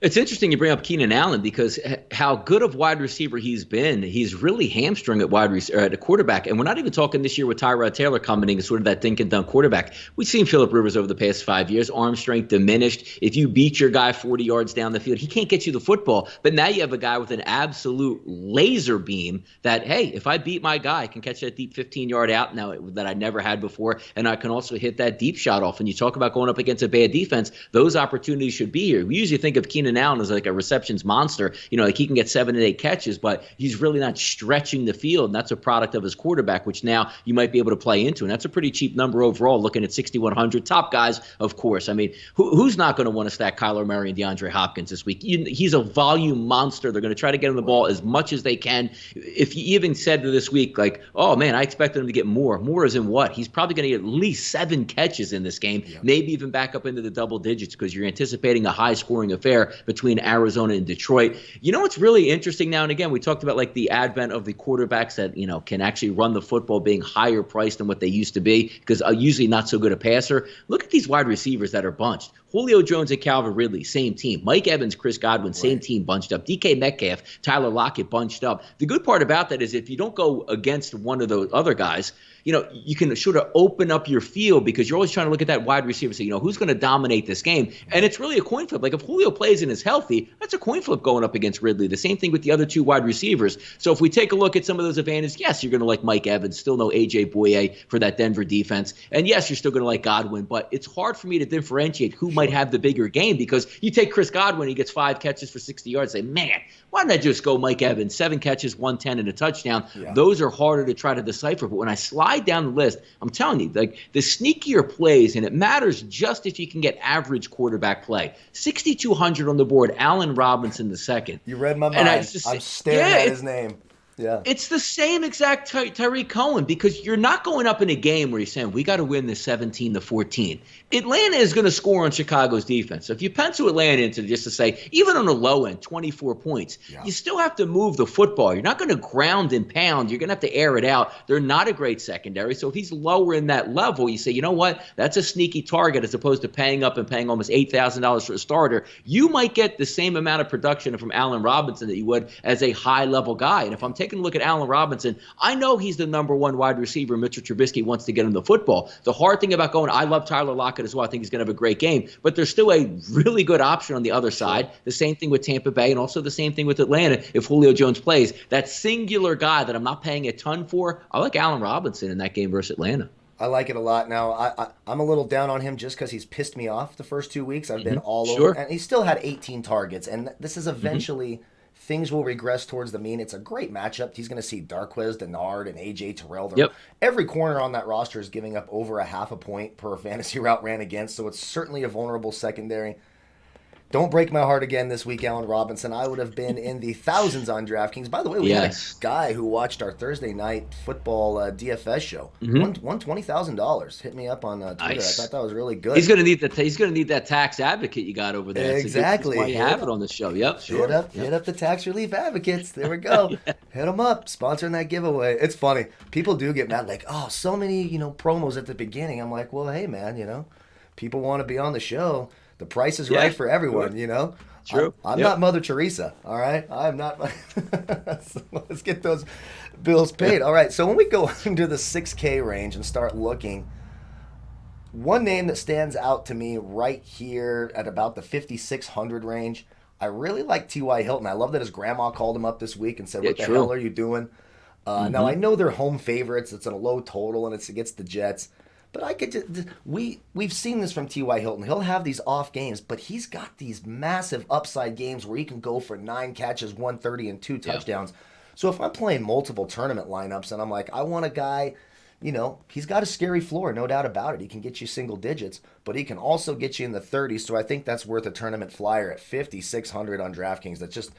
Speaker 3: It's interesting you bring up Keenan Allen because how good of wide receiver he's been. He's really hamstrung at at quarterback. And we're not even talking this year with Tyrod Taylor coming in as sort of that think-and-dunk quarterback. We've seen Phillip Rivers over the past 5 years, arm strength diminished. If you beat your guy 40 yards down the field, he can't get you the football. But now you have a guy with an absolute laser beam that, hey, if I beat my guy, I can catch that deep 15-yard out now that I never had before, and I can also hit that deep shot off. And you talk about going up against a bad defense, those opportunities should be here. We usually think of Keenan Keenan Allen is like a receptions monster. Like he can get 7 and 8 catches, but he's really not stretching the field. And that's a product of his quarterback, which now you might be able to play into. And that's a pretty cheap number overall, looking at 6,100. Top guys, of course. I mean, who's not going to want to stack Kyler Murray and DeAndre Hopkins this week? He's a volume monster. They're going to try to get him the ball as much as they can. If you even said to this week, like, oh, man, I expected him to get more. More as in what? He's probably going to get at least 7 catches in this game, maybe even back up into the double digits because you're anticipating a high-scoring affair between Arizona and Detroit. What's really interesting now and again, we talked about like the advent of the quarterbacks that, can actually run the football being higher priced than what they used to be because usually not so good a passer. Look at these wide receivers that are bunched. Julio Jones and Calvin Ridley, same team. Mike Evans, Chris Godwin, same team bunched up. DK Metcalf, Tyler Lockett bunched up. The good part about that is if you don't go against one of those other guys, you can sort of open up your field because you're always trying to look at that wide receiver and say, who's going to dominate this game? And it's really a coin flip. Like if Julio plays and is healthy, that's a coin flip going up against Ridley. The same thing with the other 2 wide receivers. So if we take a look at some of those advantages, yes, you're going to like Mike Evans, still no A.J. Bouye for that Denver defense. And yes, you're still going to like Godwin, but it's hard for me to differentiate who might have the bigger game because you take Chris Godwin, he gets 5 catches for 60 yards, say, man, why didn't I just go Mike Evans, 7 catches, 110 and a touchdown? Yeah. Those are harder to try to decipher. But when I slide down the list, I'm telling you, like the sneakier plays, and it matters just if you can get average quarterback play. 6,200 on the board, Allen Robinson the second.
Speaker 2: You read my mind. I'm staring at his name. Yeah.
Speaker 3: It's the same exact Tyreek Cohen because you're not going up in a game where you're saying, we got to win this 17-14. Atlanta is going to score on Chicago's defense. So if you pencil Atlanta into just to say, even on the low end, 24 points, you still have to move the football. You're not going to ground and pound. You're going to have to air it out. They're not a great secondary. So if he's lower in that level, you say, you know what? That's a sneaky target as opposed to paying up and paying almost $8,000 for a starter. You might get the same amount of production from Allen Robinson that you would as a high-level guy. And if I'm taking a look at Allen Robinson, I know he's the number 1 wide receiver. Mitchell Trubisky wants to get him the football. The hard thing about going, I love Tyler Lockett as well. I think he's going to have a great game, but there's still a really good option on the other side. The same thing with Tampa Bay and also the same thing with Atlanta if Julio Jones plays. That singular guy that I'm not paying a ton for, I like Allen Robinson in that game versus Atlanta.
Speaker 2: I like it a lot. Now, I'm a little down on him just because he's pissed me off the first 2 weeks. I've been all over. And he still had 18 targets, and this is eventually things will regress towards the mean. It's a great matchup. He's going to see Darquez, Denard, and A.J. Terrell. Every corner on that roster is giving up over a half a point per fantasy route ran against, so it's certainly a vulnerable secondary. Don't break my heart again this week, Allen Robinson. I would have been in the thousands on DraftKings. By the way, we had a guy who watched our Thursday night football DFS show. Won $20,000. Hit me up on Twitter. Nice. I thought that was really good.
Speaker 3: He's going to need that. He's going to need that tax advocate you got over there.
Speaker 2: Exactly.
Speaker 3: That's why you have it on the show. Yep. Sure.
Speaker 2: Hit up the tax relief advocates. There we go. Hit them up. Sponsoring that giveaway. It's funny. People do get mad. Like, oh, so many promos at the beginning. I'm like, well, hey man, people want to be on the show. The price is right for everyone,
Speaker 3: True.
Speaker 2: I'm not Mother Teresa, all right? I'm not. So let's get those bills paid. All right, so when we go into the 6K range and start looking, one name that stands out to me right here at about the 5,600 range, I really like T.Y. Hilton. I love that his grandma called him up this week and said, what the hell are you doing? Now, I know they're home favorites. It's at a low total, and it's against the Jets. But I could just, we've seen this from T.Y. Hilton. He'll have these off games, but he's got these massive upside games where he can go for 9 catches, 130, and 2 touchdowns. So if I'm playing multiple tournament lineups and I'm like, I want a guy, he's got a scary floor, no doubt about it. He can get you single digits, but he can also get you in the 30s. So I think that's worth a tournament flyer at 5,600 on DraftKings. That's just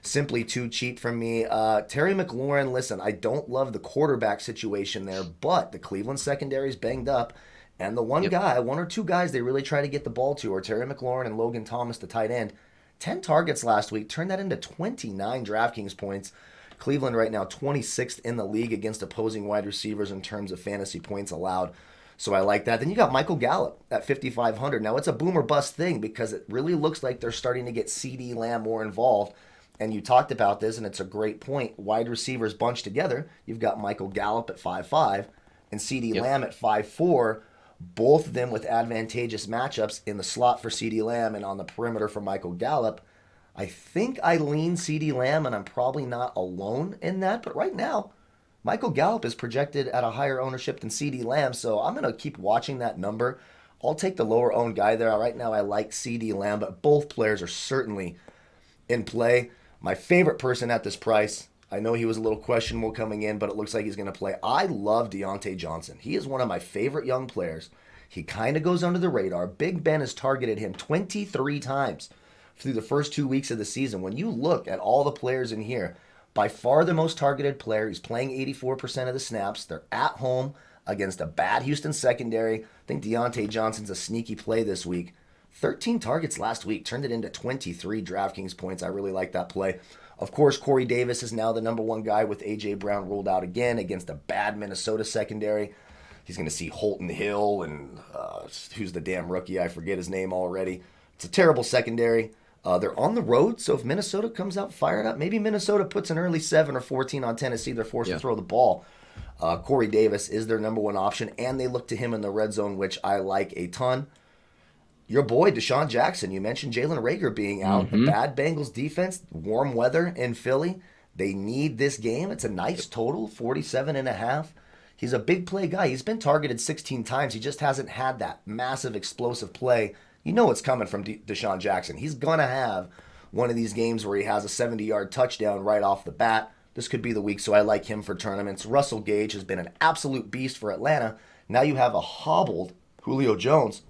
Speaker 2: simply too cheap for me. Terry McLaurin, listen, I don't love the quarterback situation there, but the Cleveland secondary's banged up, and the one or two guys they really try to get the ball to are Terry McLaurin and Logan Thomas, the tight end. 10 targets last week, turned that into 29 DraftKings points. Cleveland right now 26th in the league against opposing wide receivers in terms of fantasy points allowed. So I like that. Then you got Michael Gallup at 5,500. Now it's a boom or bust thing because it really looks like they're starting to get CeeDee Lamb more involved. And you talked about this, and it's a great point. Wide receivers bunched together. You've got Michael Gallup at 5'5", and CeeDee Lamb at 5'4", both of them with advantageous matchups in the slot for CeeDee Lamb and on the perimeter for Michael Gallup. I think I lean CeeDee Lamb, and I'm probably not alone in that. But right now, Michael Gallup is projected at a higher ownership than CeeDee Lamb, so I'm going to keep watching that number. I'll take the lower owned guy there. Right now, I like CD Lamb, but both players are certainly in play. My favorite person at this price, I know he was a little questionable coming in, but it looks like he's going to play. I love Deontay Johnson. He is one of my favorite young players. He kind of goes under the radar. Big Ben has targeted him 23 times through the first 2 weeks of the season. When you look at all the players in here, by far the most targeted player. He's playing 84% of the snaps. They're at home against a bad Houston secondary. I think Deontay Johnson's a sneaky play this week. 13 targets last week, turned it into 23 DraftKings points. I really like that play. Of course, Corey Davis is now the number one guy with A.J. Brown ruled out again against a bad Minnesota secondary. He's going to see Holton Hill and who's the damn rookie? I forget his name already. It's a terrible secondary. They're on the road, so if Minnesota comes out fired up, maybe Minnesota puts an early 7 or 14 on Tennessee. They're forced to throw the ball. Corey Davis is their number one option, and they look to him in the red zone, which I like a ton. Your boy, Deshaun Jackson, you mentioned Jalen Reagor being out. The bad Bengals defense, warm weather in Philly. They need this game. It's a nice total, 47.5. He's a big play guy. He's been targeted 16 times. He just hasn't had that massive explosive play. You know it's coming from Deshaun Jackson. He's going to have one of these games where he has a 70-yard touchdown right off the bat. This could be the week, so I like him for tournaments. Russell Gage has been an absolute beast for Atlanta. Now you have a hobbled Julio Jones.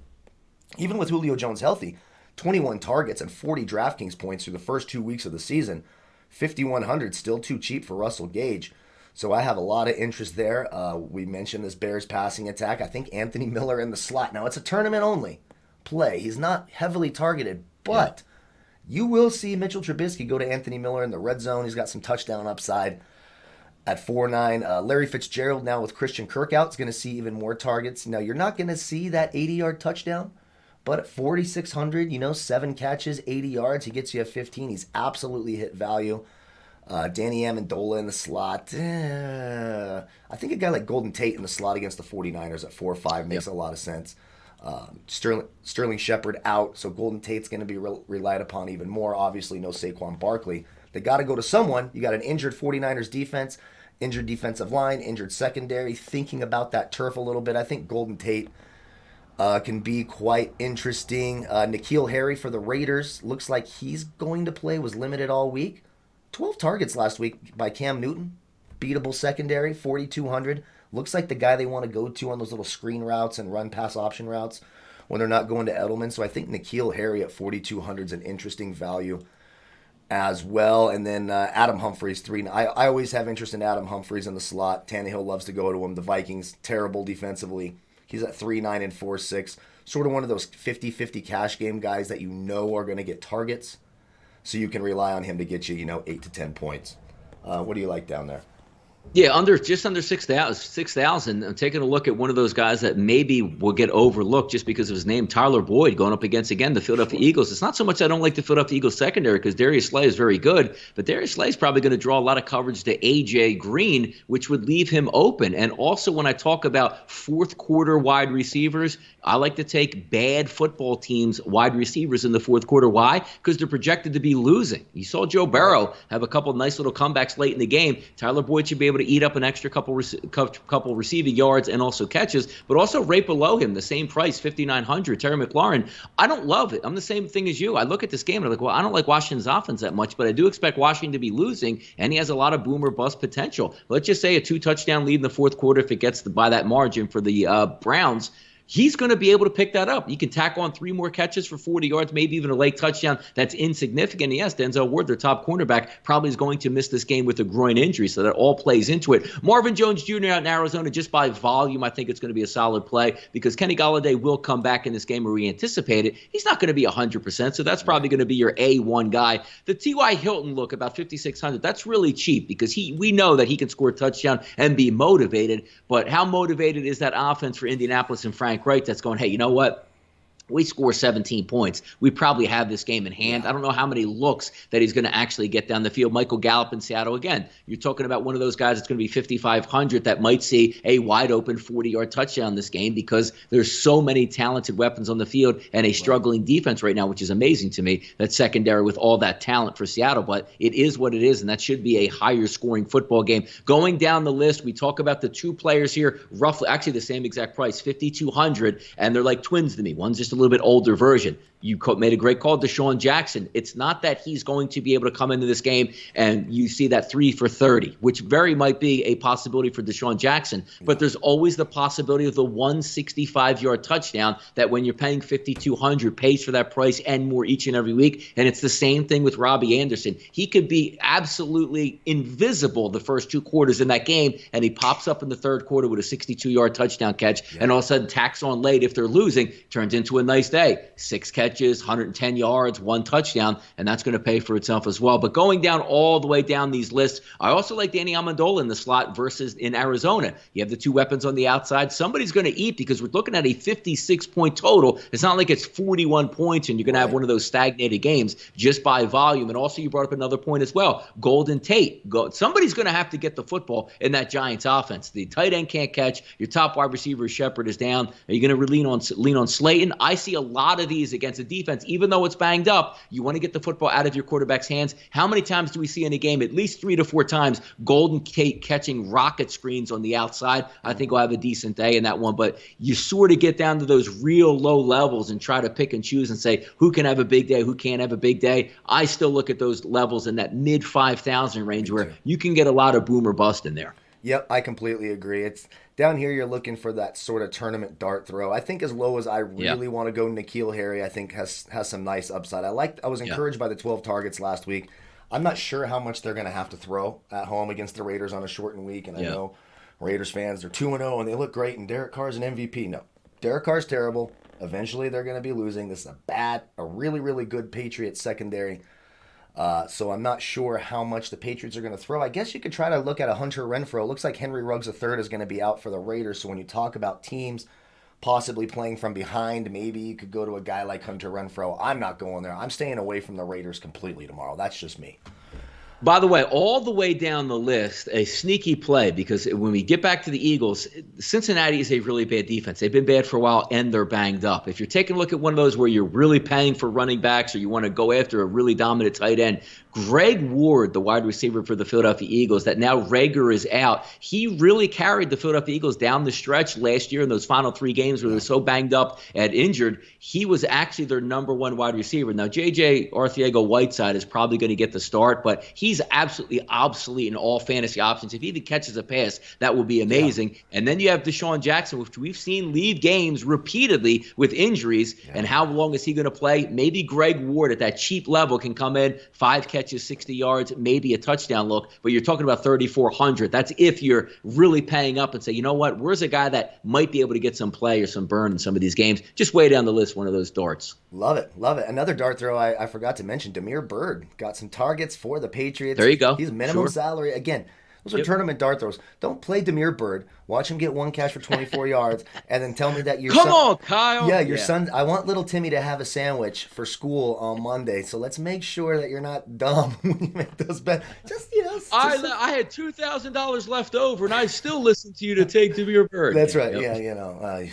Speaker 2: Even with Julio Jones healthy, 21 targets and 40 DraftKings points through the first 2 weeks of the season. 5,100 still too cheap for Russell Gage. So I have a lot of interest there. We mentioned this Bears passing attack. I think Anthony Miller in the slot. Now it's a tournament only play. He's not heavily targeted, but you will see Mitchell Trubisky go to Anthony Miller in the red zone. He's got some touchdown upside at 4.9. Larry Fitzgerald now with Christian Kirk out is going to see even more targets. Now you're not going to see that 80-yard touchdown, but at 4,600, 7 catches, 80 yards, he gets you a 15. He's absolutely hit value. Danny Amendola in the slot. I think a guy like Golden Tate in the slot against the 49ers at 4-5 makes a lot of sense. Sterling Shepard out, so Golden Tate's going to be relied upon even more. Obviously, no Saquon Barkley. They got to go to someone. You got an injured 49ers defense, injured defensive line, injured secondary. Thinking about that turf a little bit, I think Golden Tate can be quite interesting. N'Keal Harry for the Raiders. Looks like he's going to play, was limited all week. 12 targets last week by Cam Newton. Beatable secondary, 4,200. Looks like the guy they want to go to on those little screen routes and run pass option routes when they're not going to Edelman. So I think N'Keal Harry at 4,200 is an interesting value as well. And then Adam Humphries, 3. I always have interest in Adam Humphries in the slot. Tannehill loves to go to him. The Vikings, terrible defensively. He's at 3.9 and 4.6. Sort of one of those 50-50 cash game guys that you know are going to get targets. So you can rely on him to get you, 8 to 10 points. What do you like down there?
Speaker 3: Yeah, just under 6,000. I'm taking a look at one of those guys that maybe will get overlooked just because of his name, Tyler Boyd, going up against, again, the Philadelphia Eagles. It's not so much I don't like the Philadelphia Eagles secondary because Darius Slay is very good, but Darius Slay is probably going to draw a lot of coverage to A.J. Green, which would leave him open. And also when I talk about fourth quarter wide receivers, I like to take bad football teams' wide receivers in the fourth quarter. Why? Because they're projected to be losing. You saw Joe Burrow have a couple nice little comebacks late in the game. Tyler Boyd should be able to eat up an extra couple receiving yards and also catches, but also right below him, the same price, 5,900, Terry McLaurin. I don't love it. I'm the same thing as you. I look at this game and I'm like, well, I don't like Washington's offense that much, but I do expect Washington to be losing, and he has a lot of boom or bust potential. Let's just say a 2-touchdown lead in the fourth quarter if it gets by that margin for the Browns. He's going to be able to pick that up. You can tack on 3 more catches for 40 yards, maybe even a late touchdown. That's insignificant. Yes, Denzel Ward, their top cornerback, probably is going to miss this game with a groin injury, so that all plays into it. Marvin Jones Jr. out in Arizona, just by volume, I think it's going to be a solid play because Kenny Golladay will come back in this game where we anticipate it. He's not going to be 100%, so that's probably going to be your A1 guy. The T.Y. Hilton look, about 5,600, that's really cheap because we know that he can score a touchdown and be motivated, but how motivated is that offense for Indianapolis and Frank Wright that's going, hey, you know what? we score 17 points, we probably have this game in hand. I don't know how many looks that he's going to actually get down the field. Michael Gallup in Seattle, again, you're talking about one of those guys that's going to be 5,500 that might see a wide open 40-yard touchdown this game because there's so many talented weapons on the field and a struggling defense right now, which is amazing to me, that secondary with all that talent for Seattle. But it is what it is, and that should be a higher scoring football game. Going down the list, we talk about the two players here, roughly, actually the same exact price, 5,200, and they're like twins to me. One's just a little bit older version. You made a great call, Deshaun Jackson. It's not that he's going to be able to come into this game and you see that 3 for 30, which very might be a possibility for Deshaun Jackson. But there's always the possibility of the 165-yard touchdown that when you're paying 5,200 pays for that price and more each and every week. And it's the same thing with Robbie Anderson. He could be absolutely invisible the first 2 quarters in that game, and he pops up in the third quarter with a 62-yard touchdown catch, and all of a sudden tacks on late if they're losing, turns into a nice day. 6 catches. 110 yards, 1 touchdown, and that's going to pay for itself as well. But going down all the way down these lists, I also like Danny Amendola in the slot versus in Arizona. You have the 2 weapons on the outside. Somebody's going to eat because we're looking at a 56-point total. It's not like it's 41 points and you're going to have one of those stagnated games just by volume. And also you brought up another point as well. Golden Tate. Somebody's going to have to get the football in that Giants offense. The tight end can't catch. Your top wide receiver, Shepard, is down. Are you going to lean on Slayton? I see a lot of these against a defense, even though it's banged up. You want to get the football out of your quarterback's hands. How many times do we see in a game? At least 3 to 4 times. Golden Tate catching rocket screens on the outside. I think we'll have a decent day in that one. But you sort of get down to those real low levels and try to pick and choose and say who can have a big day, who can't have a big day. I still look at those levels in that mid 5,000 range where you can get a lot of boom or bust in there.
Speaker 2: Yep, I completely agree. It's down here you're looking for that sort of tournament dart throw. I think as low as I really want to go, N'Keal Harry, I think has some nice upside. I was encouraged by the 12 targets last week. I'm not sure how much they're going to have to throw at home against the Raiders on a shortened week, and I know Raiders fans, they're 2-0 and they look great, and Derek Carr's an MVP. No, Derek Carr's terrible. Eventually they're going to be losing. This is a really, really good Patriots secondary. So I'm not sure how much the Patriots are going to throw. I guess you could try to look at a Hunter Renfrow. It looks like Henry Ruggs III is going to be out for the Raiders. So when you talk about teams possibly playing from behind, maybe you could go to a guy like Hunter Renfrow. I'm not going there. I'm staying away from the Raiders completely tomorrow. That's just me.
Speaker 3: By the way, all the way down the list, a sneaky play, because when we get back to the Eagles, Cincinnati is a really bad defense. They've been bad for a while, and they're banged up. If you're taking a look at one of those where you're really paying for running backs or you want to go after a really dominant tight end, Greg Ward, the wide receiver for the Philadelphia Eagles, that now Rager is out, he really carried the Philadelphia Eagles down the stretch last year in those final 3 games where they were so banged up and injured. He was actually their number 1 wide receiver. Now, J.J. Arcega-Whiteside is probably going to get the start, but he's absolutely obsolete in all fantasy options. If he even catches a pass, that will be amazing. And then you have Deshaun Jackson, which we've seen leave games repeatedly with injuries. And how long is he going to play? Maybe Greg Ward at that cheap level can come in, 5 catches, 60 yards, maybe a touchdown look, but you're talking about 3,400. That's if you're really paying up and say, you know what, where's a guy that might be able to get some play or some burn in some of these games? Just way down the list, one of those darts.
Speaker 2: Love it. Love it. Another dart throw I forgot to mention, Damiere Byrd got some targets for the Patriots.
Speaker 3: There you go.
Speaker 2: He's minimum salary. Again, those are tournament dart throws. Don't play Damiere Byrd. Watch him get 1 catch for 24 yards, and then tell me that your son...
Speaker 3: Come on, Kyle.
Speaker 2: Yeah, your son... I want little Timmy to have a sandwich for school on Monday, so let's make sure that you're not dumb when you make those bets. Just,
Speaker 3: I had $2,000 left over, and I still listened to you to take Damiere Byrd.
Speaker 2: That's right. Yeah,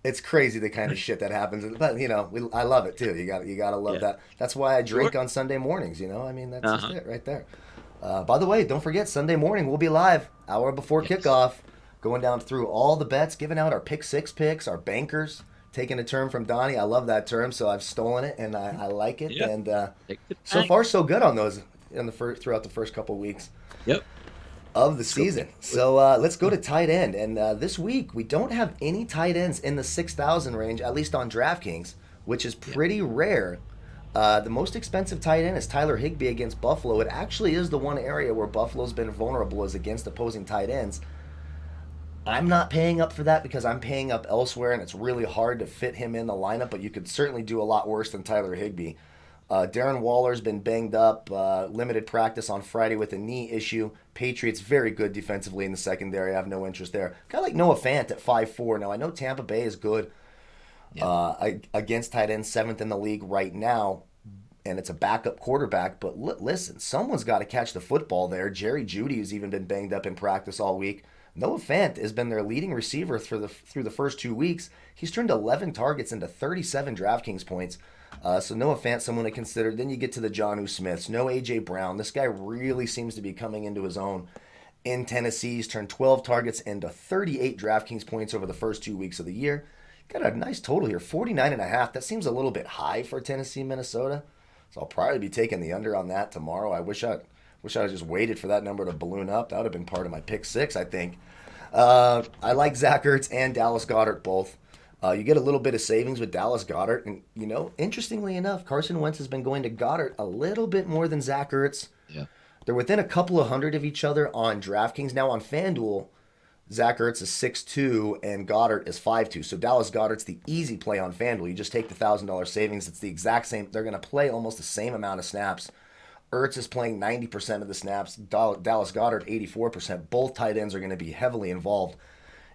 Speaker 2: it's crazy the kind of shit that happens, but I love it too. You got to love that. That's why I drink on Sunday mornings. I mean, that's just it right there. By the way, don't forget, Sunday morning we'll be live, hour before kickoff, going down through all the bets, giving out our pick 6 picks, our bankers, taking a term from Donnie. I love that term, so I've stolen it and I like it. And so far so good on those throughout the first couple of weeks. Of the season. So let's go to tight end. And this week, we don't have any tight ends in the 6,000 range, at least on DraftKings, which is pretty rare. The most expensive tight end is Tyler Higbee against Buffalo. It actually is the one area where Buffalo's been vulnerable is against opposing tight ends. I'm not paying up for that because I'm paying up elsewhere, and it's really hard to fit him in the lineup, but you could certainly do a lot worse than Tyler Higbee. Darren Waller's been banged up, limited practice on Friday with a knee issue. Patriots very good defensively in the secondary. I have no interest there. Kind of like Noah Fant at 5'4". Now, I know Tampa Bay is good Against tight ends, 7th in the league right now, and it's a backup quarterback. But listen, someone's got to catch the football there. Jerry Jeudy has even been banged up in practice all week. Noah Fant has been their leading receiver through the first 2 weeks. He's turned 11 targets into 37 DraftKings points. So Noah Fant, someone to consider. Then you get to the Jonnu Smiths. No A.J. Brown. This guy really seems to be coming into his own in Tennessee. He's turned 12 targets into 38 DraftKings points over the first 2 weeks of the year. Got a nice total here, 49.5. That seems a little bit high for Tennessee, Minnesota. So I'll probably be taking the under on that tomorrow. I wish I just waited for that number to balloon up. That would have been part of my pick 6, I think. I like Zach Ertz and Dallas Goedert both. You get a little bit of savings with Dallas Goedert. And, interestingly enough, Carson Wentz has been going to Goddard a little bit more than Zach Ertz.
Speaker 3: Yeah.
Speaker 2: They're within a couple of hundred of each other on DraftKings. Now on FanDuel, Zach Ertz is 6'2", and Goddard is 5'2". So Dallas Goedert's the easy play on FanDuel. You just take the $1,000 savings. It's the exact same. They're going to play almost the same amount of snaps. Ertz is playing 90% of the snaps. Dallas Goedert, 84%. Both tight ends are going to be heavily involved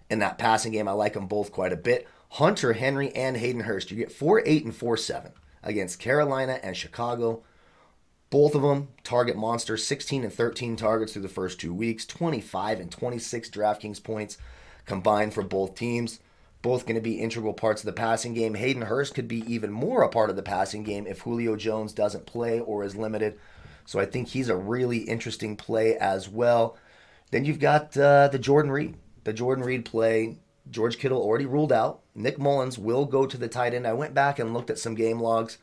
Speaker 2: in that passing game. I like them both quite a bit. Hunter Henry and Hayden Hurst. You get 4-8 and 4-7 against Carolina and Chicago. Both of them target monsters, 16 and 13 targets through the first 2 weeks, 25 and 26 DraftKings points combined for both teams. Both going to be integral parts of the passing game. Hayden Hurst could be even more a part of the passing game if Julio Jones doesn't play or is limited. So I think he's a really interesting play as well. Then you've got the Jordan Reed. The Jordan Reed play, George Kittle already ruled out. Nick Mullins will go to the tight end. I went back and looked at some game logs.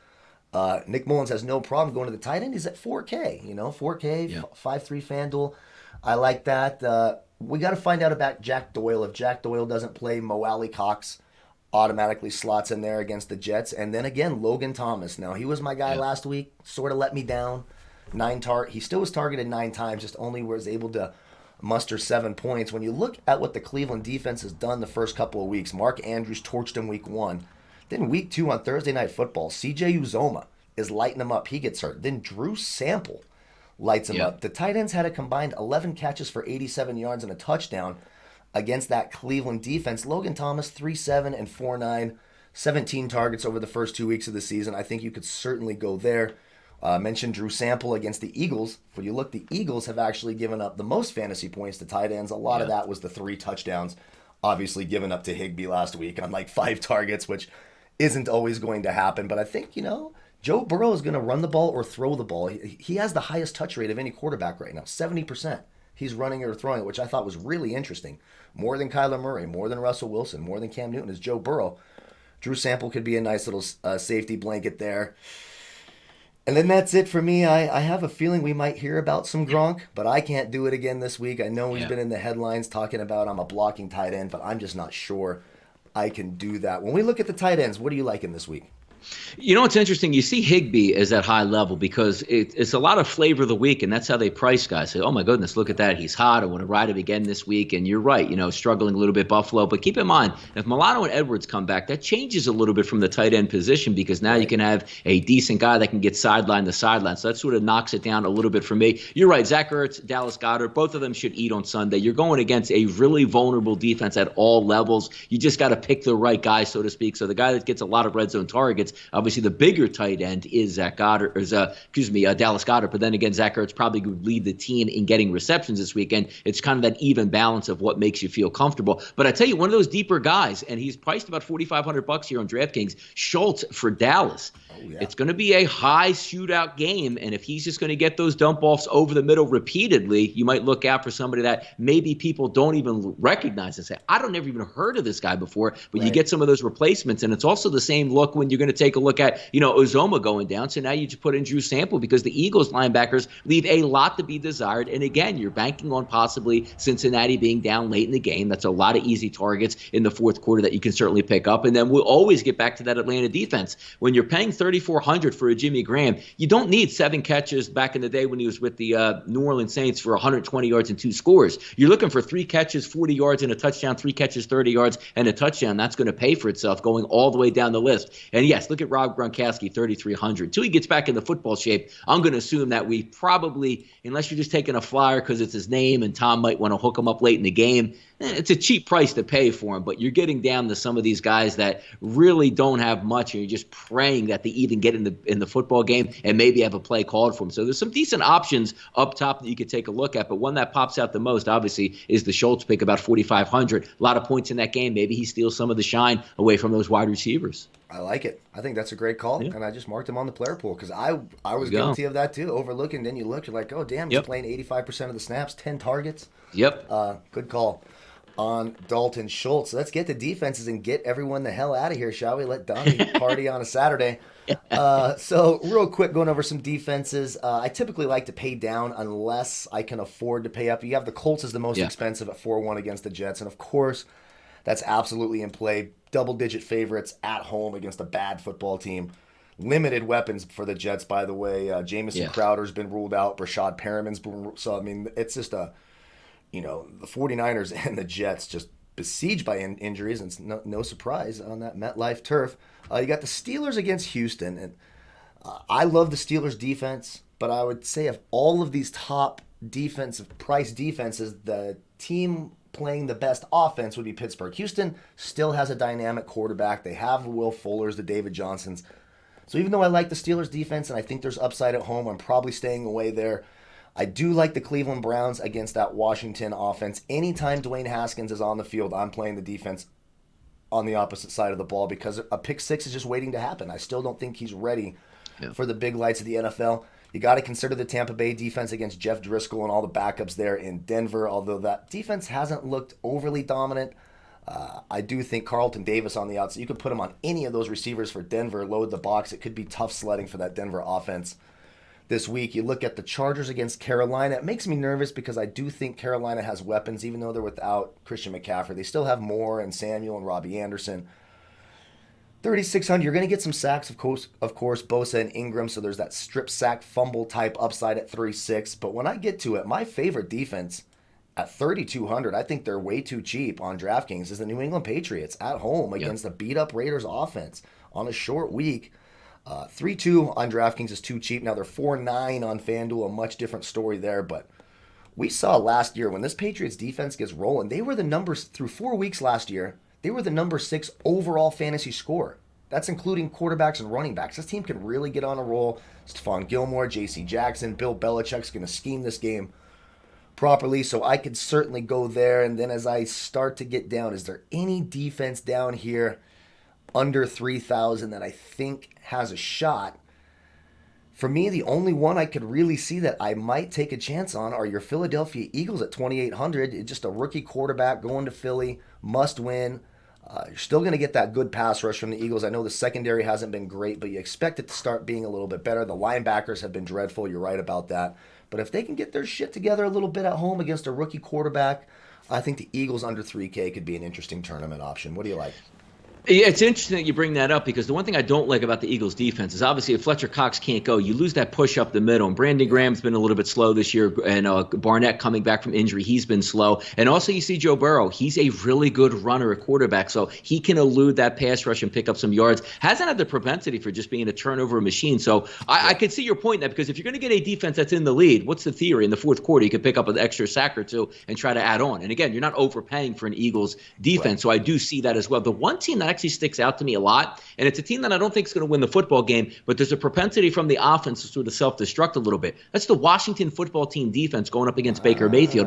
Speaker 2: Nick Mullins has no problem going to the tight end. He's at 4K, 4K,
Speaker 3: Yeah.
Speaker 2: 5.3 FanDuel. I like that. We got to find out about Jack Doyle. If Jack Doyle doesn't play, Mo Alley Cox automatically slots in there against the Jets. And then again, Logan Thomas. Now, he was my guy last week, sort of let me down. He still was targeted 9 times, just only was able to muster 7 points. When you look at what the Cleveland defense has done the first couple of weeks, Mark Andrews torched him week 1. Then week 2 on Thursday Night Football, C.J. Uzoma is lighting him up. He gets hurt. Then Drew Sample lights him up. The tight ends had a combined 11 catches for 87 yards and a touchdown against that Cleveland defense. Logan Thomas, 3-7 and 4-9, 17 targets over the first 2 weeks of the season. I think you could certainly go there. Mentioned Drew Sample against the Eagles. When you look, the Eagles have actually given up the most fantasy points to tight ends. A lot of that was the 3 touchdowns, obviously given up to Higbee last week on like 5 targets, which isn't always going to happen. But I think, Joe Burrow is going to run the ball or throw the ball. He has the highest touch rate of any quarterback right now, 70%. He's running it or throwing it, which I thought was really interesting. More than Kyler Murray, more than Russell Wilson, more than Cam Newton is Joe Burrow. Drew Sample could be a nice little safety blanket there. And then that's it for me. I have a feeling we might hear about some Gronk, but I can't do it again this week. I know we've been in the headlines talking about I'm a blocking tight end, but I'm just not sure I can do that. When we look at the tight ends, what are you liking this week?
Speaker 3: What's interesting? You see Higbee is at high level because it's a lot of flavor of the week, and that's how they price guys. Say, oh, my goodness, look at that. He's hot. I want to ride him again this week. And you're right, struggling a little bit Buffalo. But keep in mind, if Milano and Edwards come back, that changes a little bit from the tight end position because now you can have a decent guy that can get sideline to sideline. So that sort of knocks it down a little bit for me. You're right. Zach Ertz, Dallas Goedert, both of them should eat on Sunday. You're going against a really vulnerable defense at all levels. You just got to pick the right guy, so to speak. So the guy that gets a lot of red zone targets, obviously the bigger tight end is Dallas Goedert. But then again, Zach Ertz probably would lead the team in getting receptions this weekend. It's kind of that even balance of what makes you feel comfortable. But I tell you, one of those deeper guys, and he's priced about $4,500 here on DraftKings, Schultz for Dallas. It's going to be a high shootout game, and if he's just going to get those dump offs over the middle repeatedly, you might look out for somebody that maybe people don't even recognize and say, I don't ever even heard of this guy before, but you get some of those replacements, and it's also the same look when you're going to take a look at, Uzoma going down, so now you just put in Drew Sample because the Eagles linebackers leave a lot to be desired, and again, you're banking on possibly Cincinnati being down late in the game. That's a lot of easy targets in the fourth quarter that you can certainly pick up, and then we'll always get back to that Atlanta defense. When you're paying $3,400 for a Jimmy Graham, you don't need 7 catches back in the day when he was with the New Orleans Saints for 120 yards and 2 scores. You're looking for 3 catches, 40 yards and a touchdown, 3 catches, 30 yards and a touchdown. That's going to pay for itself going all the way down the list. And yes, look at Rob Gronkowski, 3,300. Till he gets back in the football shape, I'm going to assume that we probably, unless you're just taking a flyer because it's his name and Tom might want to hook him up late in the game, it's a cheap price to pay for him, but you're getting down to some of these guys that really don't have much, and you're just praying that they even get in the football game and maybe have a play called for them. So there's some decent options up top that you could take a look at, but one that pops out the most, obviously, is the Schultz pick, about 4,500. A lot of points in that game. Maybe he steals some of the shine away from those wide receivers.
Speaker 2: I like it. I think that's a great call, and I just marked him on the player pool because I was guilty of that too, overlooking. Then you look, you're like, oh damn, he's playing 85% of the snaps, 10 targets.
Speaker 3: Yep.
Speaker 2: Good call on Dalton Schultz. So let's get to defenses and get everyone the hell out of here, shall we? Let Donnie party on a Saturday. So real quick, going over some defenses. I typically like to pay down unless I can afford to pay up. You have the Colts as the most expensive at 4-1 against the Jets, and of course, that's absolutely in play. Double-digit favorites at home against a bad football team. Limited weapons for the Jets, by the way. Jamison Crowder's been ruled out. Brashad Perriman's been so, I mean, it's just the 49ers and the Jets just besieged by injuries, and it's no surprise on that MetLife turf. You got the Steelers against Houston, and I love the Steelers defense, but I would say of all of these top defensive price defenses, the team playing the best offense would be Pittsburgh. Houston still has a dynamic quarterback. They have the Will Fullers, the David Johnsons. So even though I like the Steelers defense and I think there's upside at home, I'm probably staying away there. I do like the Cleveland Browns against that Washington offense. Anytime Dwayne Haskins is on the field, I'm playing the defense on the opposite side of the ball because a pick six is just waiting to happen. I still don't think he's ready for the big lights of the NFL. You got to consider the Tampa Bay defense against Jeff Driscoll and all the backups there in Denver, although that defense hasn't looked overly dominant. I do think Carlton Davis on the outside, you could put him on any of those receivers for Denver, load the box. It could be tough sledding for that Denver offense this week. You look at the Chargers against Carolina. It makes me nervous because I do think Carolina has weapons, even though they're without Christian McCaffrey. They still have Moore and Samuel and Robbie Anderson. 3,600, you're going to get some sacks, of course, Bosa and Ingram, so there's that strip sack fumble type upside at 3.6. But when I get to it, my favorite defense at 3,200, I think they're way too cheap on DraftKings, is the New England Patriots at home against the beat-up Raiders offense on a short week. 3.2 on DraftKings is too cheap. Now they're 4.9 on Fanduel, a much different story there, but we saw last year when this Patriots defense gets rolling, they were the numbers through 4 weeks last year. They were the number 6 overall fantasy score. That's including quarterbacks and running backs. This team can really get on a roll. Stephon Gilmore, J.C. Jackson, Bill Belichick's going to scheme this game properly, so I could certainly go there. And then as I start to get down, is there any defense down here under 3,000 that I think has a shot? For me, the only one I could really see that I might take a chance on are your Philadelphia Eagles at 2,800. It's just a rookie quarterback going to Philly, must win. You're still going to get that good pass rush from the Eagles. I know the secondary hasn't been great, but you expect it to start being a little bit better. The linebackers have been dreadful. You're right about that. But if they can get their shit together a little bit at home against a rookie quarterback, I think the Eagles under 3K could be an interesting tournament option. What do you like?
Speaker 3: Yeah, it's interesting that you bring that up because the one thing I don't like about the Eagles' defense is obviously if Fletcher Cox can't go, you lose that push up the middle. And Brandon Graham's been a little bit slow this year, and Barnett coming back from injury, he's been slow. And also you see Joe Burrow, he's a really good runner at quarterback, so he can elude that pass rush and pick up some yards. Hasn't had the propensity for just being a turnover machine. So I could see your point in that because if you're going to get a defense that's in the lead, what's the theory? In the fourth quarter, you could pick up an extra sack or two and try to add on. And again, you're not overpaying for an Eagles defense, right. So I do see that as well. The one team that actually sticks out to me a lot, and it's a team that I don't think is going to win the football game, but there's a propensity from the offense to sort of self-destruct a little bit. That's the Washington football team defense going up against Baker Mayfield.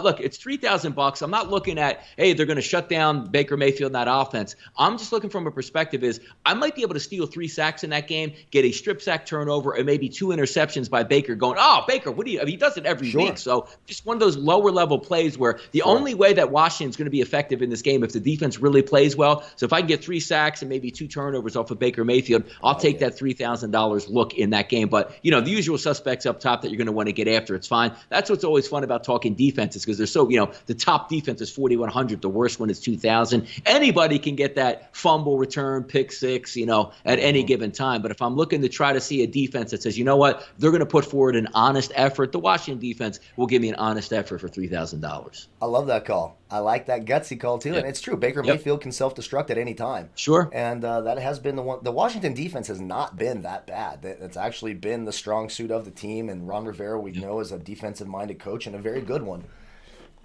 Speaker 3: Look, it's $3,000. I'm not looking at, hey, they're going to shut down Baker Mayfield in that offense. I'm just looking from a perspective is I might be able to steal 3 sacks in that game, get a strip sack turnover, and maybe 2 interceptions by Baker going, oh, Baker, what do you – I mean, he does it every week. So just one of those lower-level plays where the only way that Washington's going to be effective in this game if the defense really plays well. So if I can get 3 sacks and maybe 2 turnovers off of Baker Mayfield, I'll take that $3,000 look in that game. But, you know, the usual suspects up top that you're going to want to get after, it's fine. That's what's always fun about talking defenses because they're so, you know, the top defense is 4,100. The worst one is 2,000. Anybody can get that fumble return, pick six, you know, at any given time. But if I'm looking to try to see a defense that says, you know what, they're going to put forward an honest effort, the Washington defense will give me an honest effort for $3,000.
Speaker 2: I love that call. I like that gutsy call, too. And it's true. Baker Mayfield can self-destruct at any time.
Speaker 3: Sure.
Speaker 2: And that has been the one. The Washington defense has not been that bad. It's actually been the strong suit of the team. And Ron Rivera, we know, is a defensive-minded coach and a very good one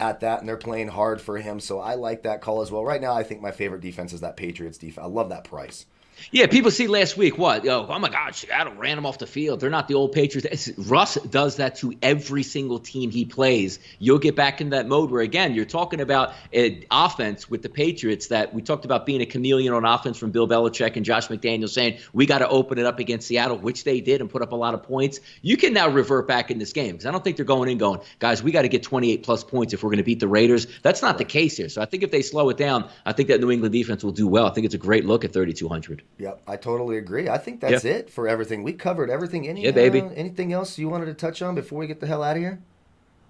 Speaker 2: at that, and they're playing hard for him. So I like that call as well. Right now, I think my favorite defense is that Patriots defense. I love that price.
Speaker 3: Yeah, people see last week what? Oh my God, Seattle ran him off the field. They're not the old Patriots. Russ does that to every single team he plays. You'll get back in that mode where, again, you're talking about an offense with the Patriots that we talked about being a chameleon on offense from Bill Belichick and Josh McDaniels saying, we got to open it up against Seattle, which they did and put up a lot of points. You can now revert back in this game because I don't think they're going, guys, we got to get 28-plus points if we're going to beat the Raiders. That's not the case here. So I think if they slow it down, I think that New England defense will do well. I think it's a great look at 3,200.
Speaker 2: Yep, I totally agree. I think that's it for everything. We covered everything.
Speaker 3: Baby.
Speaker 2: Anything else you wanted to touch on before we get the hell out of here?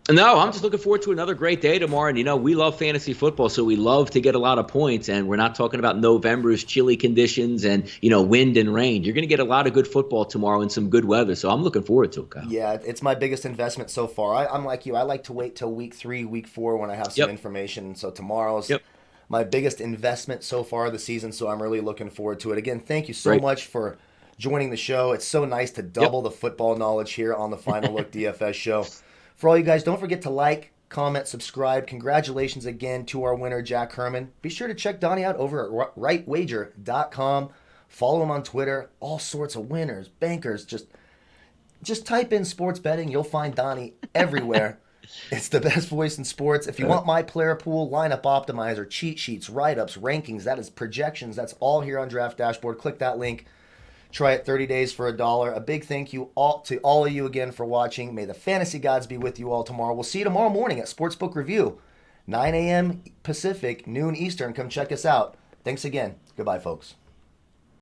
Speaker 3: No, I'm just looking forward to another great day tomorrow. And, we love fantasy football, so we love to get a lot of points. And we're not talking about November's chilly conditions and, wind and rain. You're going to get a lot of good football tomorrow and some good weather. So I'm looking forward to it, Kyle.
Speaker 2: Yeah, it's my biggest investment so far. I'm like you. I like to wait till week 3, week 4 when I have some information. So tomorrow's my biggest investment so far of the season. So I'm really looking forward to it. Again, thank you so much for joining the show. It's so nice to double the football knowledge here on the Final Look DFS show. For all you guys, don't forget to like, comment, subscribe. Congratulations again to our winner, Jack Herman. Be sure to check Donnie out over at rightwager.com. Follow him on Twitter. All sorts of winners, bankers. Just type in sports betting. You'll find Donnie everywhere. It's the best voice in sports. If you want my player pool, lineup optimizer, cheat sheets, write-ups, rankings, that is projections. That's all here on Draft Dashboard. Click that link. Try it 30 days for $1. A big thank you to all of you again for watching. May the fantasy gods be with you all tomorrow. We'll see you tomorrow morning at Sportsbook Review, 9 a.m. Pacific, noon Eastern. Come check us out. Thanks again. Goodbye, folks.